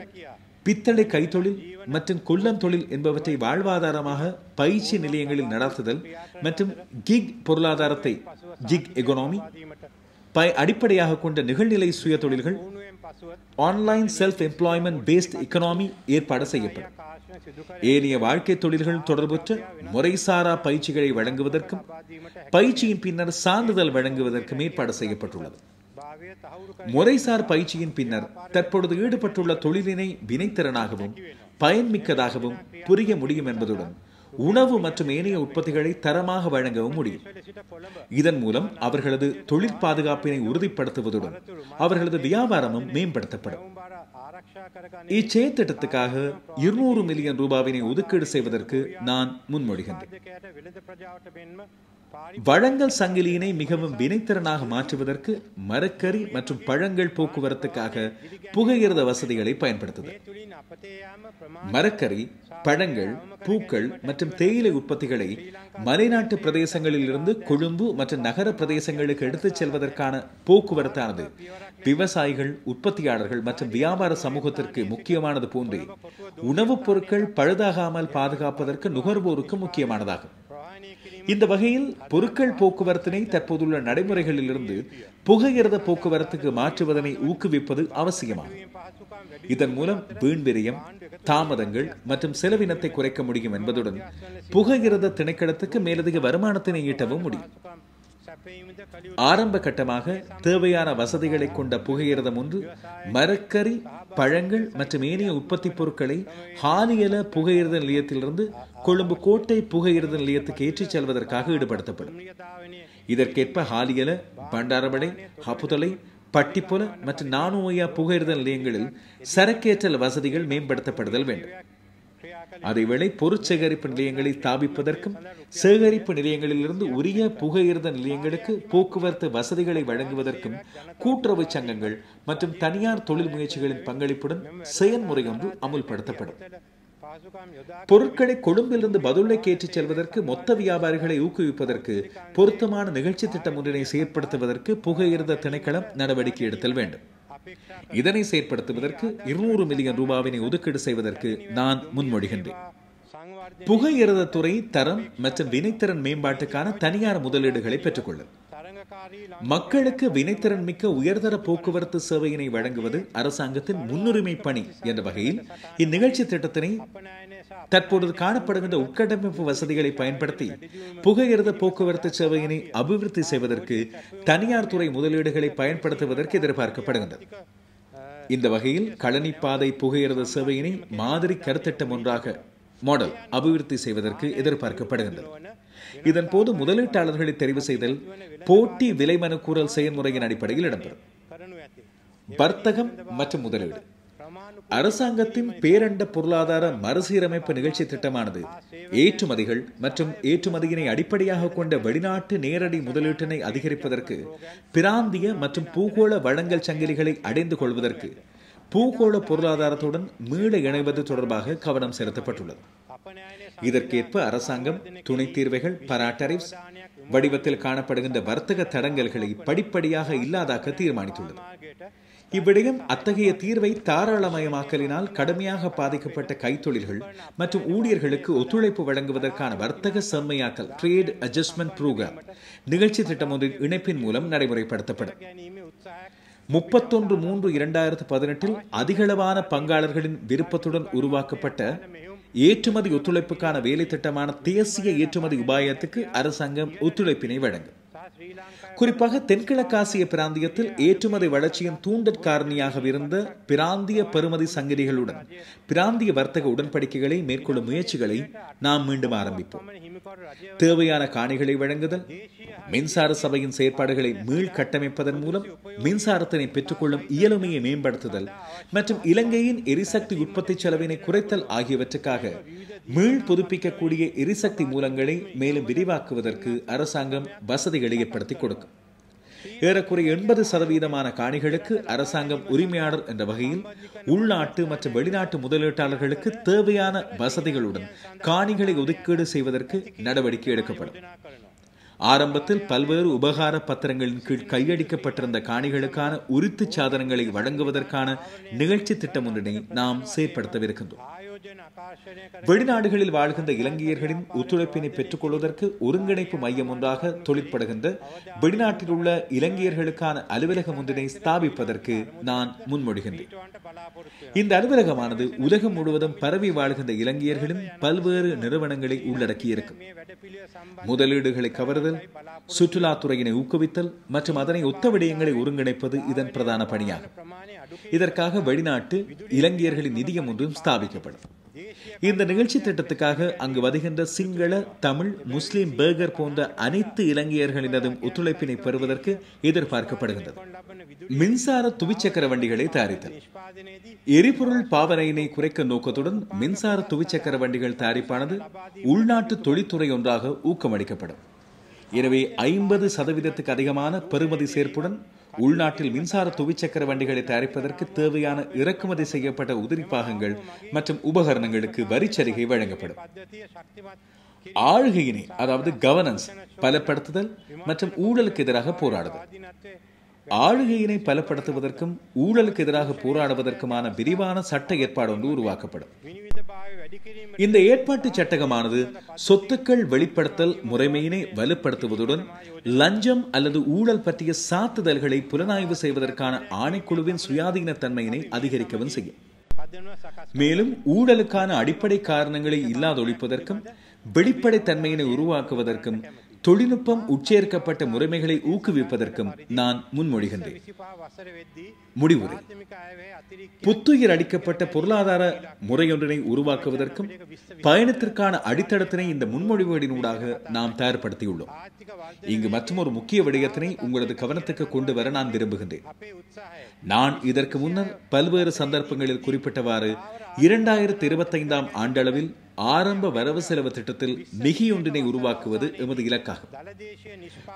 [SPEAKER 1] பித்தளை கைத்தொழில் மற்றும் கொல்லம் தொழில் என்பவற்றை வாழ்வாதாரமாக பயிற்சி நிலையங்களில் நடத்துதல் மற்றும் கிக் பொருளாதாரத்தை கிக் எகனாமி அடிப்படையாக கொண்ட நிகழ்நிலை சுய தொழில்கள், online self employment based economy ஏற்பாடு செய்யப்படும். ஏனைய வாழ்க்கை தொழில்கள் தொடர்பற்ற முறைசாரா பயிற்சிகளை வழங்குவதற்கும் பயிற்சியின் பின்னர் சான்றிதழ் வழங்குவதற்கும் ஏற்பாடு செய்யப்பட்டுள்ளது. முறைசார் பயிற்சியின் பின்னர் தற்பொழுது ஈடுபட்டுள்ள தொழிலினை வினைத்திறனாகவும் பயன்மிக்கதாகவும் புரிய முடியும் என்பதுடன் உணவு மற்றும் ஏனைய உற்பத்திகளை தரமாக வழங்கவும் முடியும். இதன் மூலம் அவர்களது தொழில் பாதுகாப்பினை உறுதிப்படுத்துவதுடன் அவர்களது வியாபாரமும் மேம்படுத்தப்படும். இச்செயற்திட்டத்துக்காக 200 மில்லியன் ரூபாவினை ஒதுக்கீடு செய்வதற்கு நான் முன்மொழிகின்றேன். வழங்கல் சங்கிலியினை மிகவும் வினைத்திறனாக மாற்றுவதற்கு மரக்கறி மற்றும் பழங்கள் போக்குவரத்துக்காக புகையிரத வசதிகளை பயன்படுத்துதல். மரக்கறி, பழங்கள், பூக்கள் மற்றும் தேயிலை உற்பத்திகளை மலைநாட்டு பிரதேசங்களில் இருந்து கொழும்பு மற்றும் நகர பிரதேசங்களுக்கு எடுத்துச் செல்வதற்கான போக்குவரத்தானது விவசாயிகள், உற்பத்தியாளர்கள் மற்றும் வியாபார சமூகத்திற்கு முக்கியமானது போன்றே உணவுப் பொருட்கள் பழுதாகாமல் பாதுகாப்பதற்கு நுகர்வோருக்கு முக்கியமானதாகும். இந்த வகையில் பொருட்கள் போக்குவரத்தினை தற்போதுள்ள நடைமுறைகளிலிருந்து புகையிரத போக்குவரத்துக்கு மாற்றுவதனை ஊக்குவிப்பது அவசியமாகும். இதன் மூலம் வீண் விரயம், தாமதங்கள் மற்றும் செலவினத்தை குறைக்க முடியும் என்பதுடன் புகையிரத திணைக்களத்துக்கு மேலதிக வருமானத்தினை ஈட்டவும் முடியும். ஆரம்ப கட்டமாக தேவையான வசதிகளை கொண்ட புகையிரதம் ஒன்று மரக்கறி, பழங்கள் மற்றும் ஏனைய உற்பத்தி பொருட்களை ஹாலியல புகையிரத நிலையத்திலிருந்து கொழும்பு கோட்டை புகையிரத நிலையத்துக்கு ஏற்றிச் செல்வதற்காக ஈடுபடுத்தப்படும். இதற்கேற்ப ஹாலியல, பண்டாரவளை, ஹப்புதலை, பட்டிப்பொல மற்றும் நானோயா புகையிரத நிலையங்களில் சரக்கேற்றல் வசதிகள் மேம்படுத்தப்படுதல் வேண்டும். அதேவேளை பொருட்சேகரிப்பு நிலையங்களை ஸ்தாபிப்பதற்கும் சேகரிப்பு நிலையங்களிலிருந்து உரிய புகையிரத நிலையங்களுக்கு போக்குவரத்து வசதிகளை வழங்குவதற்கும் கூட்டுறவு சங்கங்கள் மற்றும் தனியார் தொழில் முயற்சிகளின் பங்களிப்புடன் செயல்முறை ஒன்று அமுல்படுத்தப்படும். பொருட்களை கொழும்பிலிருந்து பதுளைக்கு ஏற்றிச் செல்வதற்கு மொத்த வியாபாரிகளை ஊக்குவிப்பதற்கு பொருத்தமான நிகழ்ச்சி திட்டம் ஒன்றினை செயற்படுத்துவதற்கு புகையிரத திணைக்களம் நடவடிக்கை எடுத்தல் வேண்டும். இதனை செயற்படுத்துவதற்கு 200 மில்லியன் ரூபாவினை ஒதுக்கீடு செய்வதற்கு நான் முன்மொழிகின்றேன். புகையிரத துறை தரம் மற்றும் வினைத்திறன் மேம்பாட்டுக்கான தனியார் முதலீடுகளை பெற்றுக்கொள்ளும். மக்களுக்கு வினைத்திறன் மிக்க உயர்தர போக்குவரத்து சேவையினை வழங்குவது அரசாங்கத்தின் முன்னுரிமை பணி என்ற வகையில் இந்நிகழ்ச்சி திட்டத்தினை தற்பொழுது காணப்படுகின்ற உட்கட்டமைப்பு வசதிகளை பயன்படுத்தி புகையிரத போக்குவரத்து சேவையினை அபிவிருத்தி செய்வதற்கு தனியார் துறை முதலீடுகளை பயன்படுத்துவதற்கு எதிர்பார்க்கப்படுகின்றது. இந்த வகையில் களனிப்பாதை புகையிரத சேவையினை மாதிரி கருத்திட்டம் ஒன்றாக மாடல் அபிவிருத்தி செய்வதற்கு எதிர்பார்க்கப்படுகின்றது. இதன் போது முதலீட்டாளர்களை தெரிவு செய்தல் போட்டி விலை மனு கூறல் செயல்முறையின் அடிப்படையில் இடம்பெறும். வர்த்தகம் மற்றும் முதலீடு. அரசாங்கத்தின் பேரண்ட பொருளாதார மறுசீரமைப்பு நிகழ்ச்சி திட்டமானது ஏற்றுமதிகள் மற்றும் ஏற்றுமதியினை அடிப்படையாக கொண்ட வெளிநாட்டு நேரடி முதலீட்டினை அதிகரிப்பதற்கு, பிராந்திய மற்றும் பூகோள வழங்கல் சங்கிலிகளை அடைந்து கொள்வதற்கு, பூகோள பொருளாதாரத்துடன் மீள இணைவது தொடர்பாக கவனம் செலுத்தப்பட்டுள்ளது. இதற்கேற்ப அரசாங்கம் துணை தீர்வைகள் பராட்டரிப்ஸ் வடிவத்தில் காணப்படுகின்ற வர்த்தக தடங்கல்களை படிப்படியாக இல்லாதாக்க தீர்மானித்துள்ளது. இவ்விடயம் அத்தகைய தீர்வை தாராளமயமாக்கலினால் கடுமையாக பாதிக்கப்பட்ட கைத்தொழில்கள் மற்றும் ஊழியர்களுக்கு ஒத்துழைப்பு வழங்குவதற்கான வர்த்தக செம்மையாக்கல் ட்ரேட் அட்ஜஸ்ட்மெண்ட் புரோகிராம் நிகழ்ச்சி திட்டம் ஒன்றின் இணைப்பின் மூலம் நடைமுறைப்படுத்தப்படும். 31/3/2018 அதிகளவான பங்காளர்களின் விருப்பத்துடன் உருவாக்கப்பட்ட ஏற்றுமதி ஒத்துழைப்புக்கான வேலை திட்டமான தேசிய ஏற்றுமதி உபாயத்துக்கு அரசாங்கம் ஒத்துழைப்பினை வழங்கும். குறிப்பாக தென்கிழக்காசிய பிராந்தியத்தில் ஏற்றுமதி வளர்ச்சியின் தூண்டற் காரணியாக இருந்த பிராந்திய பெறுமதி சங்கிலிகளுடன் பிராந்திய வர்த்தக உடன்படிக்கைகளை மேற்கொள்ளும் முயற்சிகளை நாம் மீண்டும் ஆரம்பிப்போம். தேவையான காணிகளை வழங்குதல், மின்சார சபையின் செயற்பாடுகளை மீள் கட்டமைப்பதன் மூலம் மின்சாரத்தினை பெற்றுக்கொள்ளும் இயலுமையை மேம்படுத்துதல் மற்றும் இலங்கையின் எரிசக்தி உற்பத்தி செலவினை குறைத்தல் ஆகியவற்றுக்காக மீள் புதுப்பிக்கக்கூடிய எரிசக்தி மூலங்களை மேலும் விரிவாக்குவதற்கு அரசாங்கம் வசதிகளை ஏற்படுத்தி கொடுக்கும். ஏறக்குறைய 80% காணிகளுக்கு அரசாங்கம் உரிமையாளர் என்ற வகையில் உள்நாட்டு மற்றும் வெளிநாட்டு முதலீட்டாளர்களுக்கு தேவையான வசதிகளுடன் காணிகளை ஒதுக்கீடு செய்வதற்கு நடவடிக்கை எடுக்கப்படும். ஆரம்பத்தில் பல்வேறு உபகார பத்திரங்களின் கீழ் கையடிக்கப்பட்டிருந்த காணிகளுக்கான உரித்து சாதனங்களை வழங்குவதற்கான நிகழ்ச்சி திட்டம் ஒன்றினை நாம் செயற்படுத்தவிருக்கின்றோம். வெளிநாடுகளில் வாழ்கின்ற இலங்கையர்களின் ஒத்துழைப்பினை பெற்றுக் கொள்வதற்கு ஒருங்கிணைப்பு மையம் ஒன்றாக தொழிற்படுகின்ற வெளிநாட்டில் உள்ள இலங்கையர்களுக்கான அலுவலகம் ஒன்றினை ஸ்தாபிப்பதற்கு நான் முன்மொழிகின்றேன். இந்த அலுவலகமானது உலகம் முழுவதும் பரவி வாழ்கின்ற இலங்கையர்களின் பல்வேறு நிறுவனங்களை உள்ளடக்கியிருக்கும். முதலீடுகளை கவர்தல், சுற்றுலாத்துறையினை ஊக்குவித்தல் மற்றும் அதனை ஒத்த விடயங்களை ஒருங்கிணைப்பது இதன் பிரதான பணியாகும். இதற்காக வெளிநாட்டு இலங்கையர்களின் நிதியம் ஒன்றும் ஸ்தாபிக்கப்படும். இந்த நிகழ்ச்சி திட்டத்துக்காக அங்கு வருகின்ற சிங்கள, தமிழ், முஸ்லிம், பேர்கர் போன்ற அனைத்து இலங்கையர்களினதும் ஒத்துழைப்பினை பெறுவதற்கு எதிர்பார்க்கப்படுகின்றது. மின்சார துவிச்சக்கர வண்டிகளை தயாரித்தல். எரிபொருள் பாவனையினை குறைக்க நோக்கத்துடன் மின்சார துவிச்சக்கர வண்டிகள் தயாரிப்பானது உள்நாட்டு தொழில்துறை ஒன்றாக ஊக்கமளிக்கப்படும். எனவே 50% அதிகமான பெறுமதி சேர்ப்புடன் உள்நாட்டில் மின்சார துவிச்சக்கர வண்டிகளை தயாரிப்பதற்கு தேவையான இறக்குமதி செய்யப்பட்ட உதிரி பாகங்கள் மற்றும் உபகரணங்களுக்கு வரிச்சலுகை வழங்கப்படும். ஆளுகையினை, அதாவது கவர்னன்ஸ் பலப்படுத்துதல் மற்றும் ஊழலுக்கு எதிராக போராடுதல். ஆளுகையினை பலப்படுத்துவதற்கும் ஊழலுக்கு எதிராக போராடுவதற்குமான விரிவான சட்ட ஏற்பாடு ஒன்று உருவாக்கப்படும். இந்த ஏற்பாட்டு சட்டகமானது சொத்துக்கள் வெளிப்படுத்தல் முறைமையினை வலுப்படுத்துவதுடன் லஞ்சம் அல்லது ஊழல் பற்றிய சாத்துதல்களை புலனாய்வு செய்வதற்கான ஆணைக்குழுவின் சுயாதீனத்தன்மையினை அதிகரிக்கவும் செய்யும். மேலும் ஊழலுக்கான அடிப்படை காரணங்களை இல்லாதொழிப்பதற்கும் வெளிப்படைத்தன்மையினை உருவாக்குவதற்கும் தொழில்நுட்பம் உட்சேர்க்கப்பட்ட முறைமைகளை ஊக்குவிப்பதற்கும் நான் முன்மொழிகின்றேன். முடிவுரை: புத்துயிர் அளிக்கப்பட்ட பொருளாதார முறையொன்றினை உருவாக்குவதற்கும் பயணத்திற்கான அடித்தளத்தினை இந்த முன்மொழிவுகளினூடாக நாம் தயார்படுத்தியுள்ளோம். இங்கு மற்றொரு முக்கிய விடயத்தினை உங்களது கவனத்துக்கு கொண்டு வர நான் விரும்புகின்றேன். நான் இதற்கு முன்னர் பல்வேறு சந்தர்ப்பங்களில் குறிப்பிட்டவாறு 2025ஆம் ஆண்டளவில் ஆரம்ப வரவு செலவு திட்டத்தில் மிகியொன்றினை உருவாக்குவது எமது இலக்காகும்.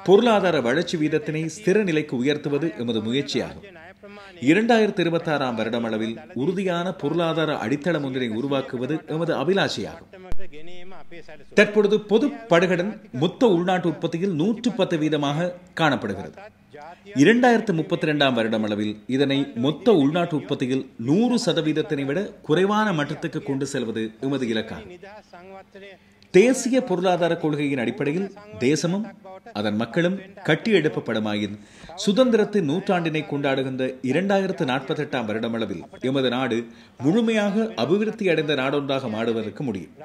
[SPEAKER 1] பொருளாதார வளர்ச்சி வீதத்தினை ஸ்திர நிலைக்கு உயர்த்துவது எமது முயற்சியாகும். 2026ஆம் வருடமளவில் உறுதியான பொருளாதார அடித்தளம் ஒன்றினை உருவாக்குவது எமது அபிலாஷையாகும். தற்பொழுது பொது படுகடன் மொத்த உள்நாட்டு உற்பத்தியில் 110% காணப்படுகிறது. 2032ஆம் வருடமளவில் இதனை மொத்த உள்நாட்டு உற்பத்தியில் 100% விட குறைவான மட்டத்துக்கு கொண்டு செல்வது எமது இலக்காகும். தேசிய பொருளாதார கொள்கையின் அடிப்படையில் தேசமும் அதன் மக்களும் கட்டியெழுப்பப்படுமாயின் சுதந்திரத்தின் நூற்றாண்டினை கொண்டாடுகின்ற 2048ஆம் வருடமளவில் எமது நாடு முழுமையாக அபிவிருத்தி அடைந்த நாடொன்றாக மாறுவதற்கு முடியும்.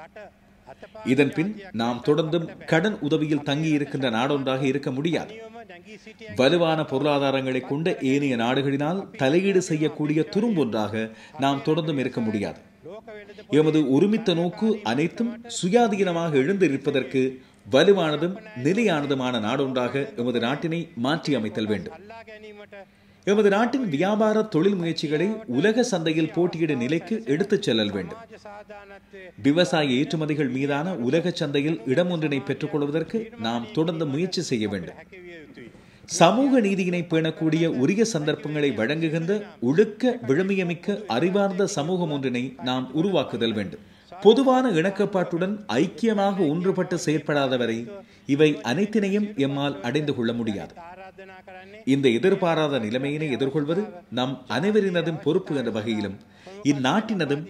[SPEAKER 1] இதன்பின் நாம் தொடர்ந்தும் கடன் உதவியில் தங்கி இருக்கின்ற நாடொன்றாக இருக்க முடியாது. வலுவான பொருளாதாரங்களை கொண்ட ஏனைய நாடுகளினால் தலையீடு செய்யக்கூடிய துரும்பொன்றாக நாம் தொடர்ந்தும் இருக்க முடியாது. எமது ஒருமித்த நோக்கு அனைத்தும் சுயாதீனமாக எழுந்திருப்பதற்கு வலுவானதும் நிலையானதுமான நாடொன்றாக எமது நாட்டினை மாற்றி அமைத்தல் வேண்டும். எமது நாட்டின் வியாபார தொழில் முயற்சிகளை உலக சந்தையில் போட்டியிடும் நிலைக்கு எடுத்துச் செல்லல் வேண்டும். விவசாய ஏற்றுமதிகள் மீதான உலக சந்தையில் இடம் ஒன்றினை பெற்றுக் கொள்வதற்கு நாம் தொடர்ந்து முயற்சி செய்ய வேண்டும். சமூக நீதியினை பேணக்கூடிய உரிய சந்தர்ப்பங்களை வழங்குகின்ற ஒழுக்க விழுமியமிக்க அறிவார்ந்த சமூகம் ஒன்றினை நாம் உருவாக்குதல் வேண்டும். பொதுவான இணக்கப்பாட்டுடன் ஐக்கியமாக ஒன்றுபட்டு செயற்படாதவரை இவை அனைத்தினையும் எம்மால் அடைந்து கொள்ள முடியாது. இந்த எதிர்பாராத நிலைமையினை எதிர்கொள்வது நம் அனைவரினதும் பொறுப்பு என்ற வகையிலும் இந்நாட்டினதும்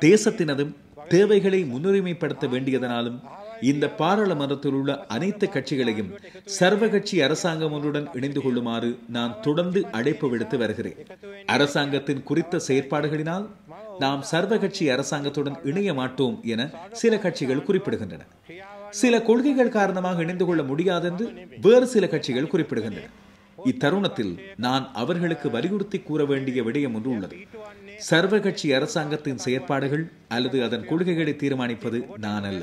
[SPEAKER 1] தேசத்தினதும் தேவைகளை முன்னுரிமைப்படுத்த வேண்டியதனாலும் இந்த பாராளுமன்றத்தில் உள்ள அனைத்து கட்சிகளையும் சர்வகட்சி அரசாங்கம் ஒன்றுடன் இணைந்து கொள்ளுமாறு நான் தொடர்ந்து அழைப்பு விடுத்து வருகிறேன். அரசாங்கத்தின் குறித்த செயற்பாடுகளினால் நாம் சர்வகட்சி அரசாங்கத்துடன் இணைய மாட்டோம் என சில கட்சிகள் குறிப்பிடுகின்றன. சில கொள்கைகள் காரணமாக இணைந்து கொள்ள முடியாது என்று வேறு சில கட்சிகள் குறிப்பிடுகின்றன. இத்தருணத்தில் நான் அவர்களுக்கு வலியுறுத்தி கூற வேண்டிய விடயம் ஒன்று உள்ளது. சர்வகட்சி அரசாங்கத்தின் செயற்பாடுகள் அல்லது அதன் கொள்கைகளை தீர்மானிப்பது நான் அல்ல.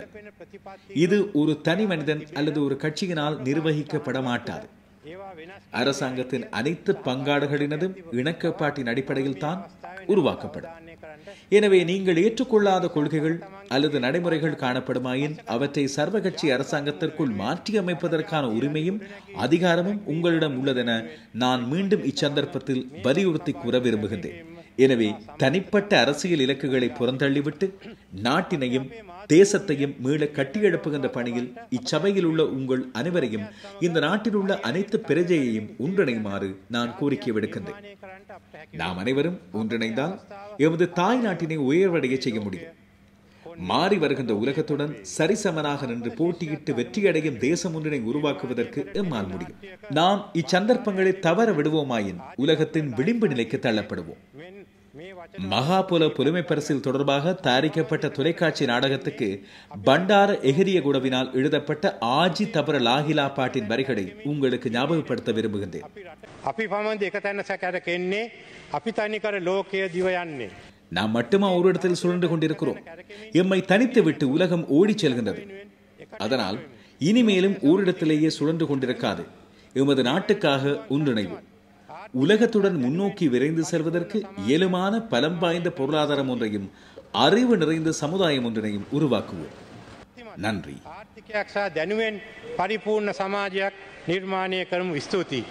[SPEAKER 1] இது ஒரு தனி மனிதன் அல்லது ஒரு கட்சியினால் நிர்வகிக்கப்பட மாட்டாது. அரசாங்கத்தின் அனைத்து பங்காளர்களினதும் இணக்கப்பாட்டின் அடிப்படையில் தான் உருவாக்கப்படும். எனவே நீங்கள் ஏற்றுக்கொள்ளாத கொள்கைகள் அல்லது நடைமுறைகள் காணப்படுமாயின் அவற்றை சர்வகட்சி அரசாங்கத்திற்குள் மாற்றி அமைப்பதற்கான உரிமையும் அதிகாரமும் உங்களிடம் உள்ளதென நான் மீண்டும் இச்சந்தர்ப்பத்தில் வலியுறுத்தி கூற விரும்புகின்றேன். எனவே தனிப்பட்ட அரசியல் இலக்குகளை புறந்தள்ளிவிட்டு நாட்டினையும் தேசத்தையும் மீள கட்டியெழுப்புகின்ற பணியில் இச்சபையில் உள்ள உங்கள் அனைவரையும் இந்த நாட்டில் உள்ள அனைத்து பிரஜையையும் ஒன்றிணையுமாறு நான் கோரிக்கை விடுக்கின்றேன். நாம் அனைவரும் ஒன்றிணைந்தால் எமது தாய் நாட்டினை உயர்வடைய செய்ய முடியும். மாறி வருகின்ற உலகத்துடன் சரிசமனாக நின்று போட்டியிட்டு வெற்றியடையும் தேசம் ஒன்றினை உருவாக்குவதற்கு எம்மால் முடியும். நாம் இச்சந்தர்ப்பங்களை தவற விடுவோமாயின் உலகத்தின் விளிம்பு நிலைக்கு தள்ளப்படுவோம். மகாபுல புலமை பரிசில் தொடர்பாக தயாரிக்கப்பட்ட தொலைக்காட்சி நாடகத்துக்கு பண்டார எகிரியகுடவினால் எழுதப்பட்ட ஆஜி தபர லாகிலா பாட்டின் வரிகளை உங்களுக்கு ஞாபகப்படுத்த விரும்புகின்றேன். நாம் மட்டுமா ஒரு இடத்தில் சுழன்று கொண்டிருக்கிறோம். எம்மை தனித்து விட்டு உலகம் ஓடி செல்கின்றது. அதனால் இனிமேலும் ஓரிடத்திலேயே சுழன்று கொண்டிருக்காது. எமது நாட்டுக்காக ஒன்றிணைவோம். உலகத்துடன் முன்னோக்கி விரைந்து செல்வதற்கு இயலுமான பலம் வாய்ந்த பொருளாதாரம் ஒன்றையும் அறிவு நிறைந்த சமுதாயம் ஒன்றினையும் உருவாக்குவோம். நன்றி.
[SPEAKER 2] ආර්ථිකයක් සහ දැනුවෙන් පරිපූර්ණ සමාජයක් නිර්මාණය කරමු. ස්තුතියි.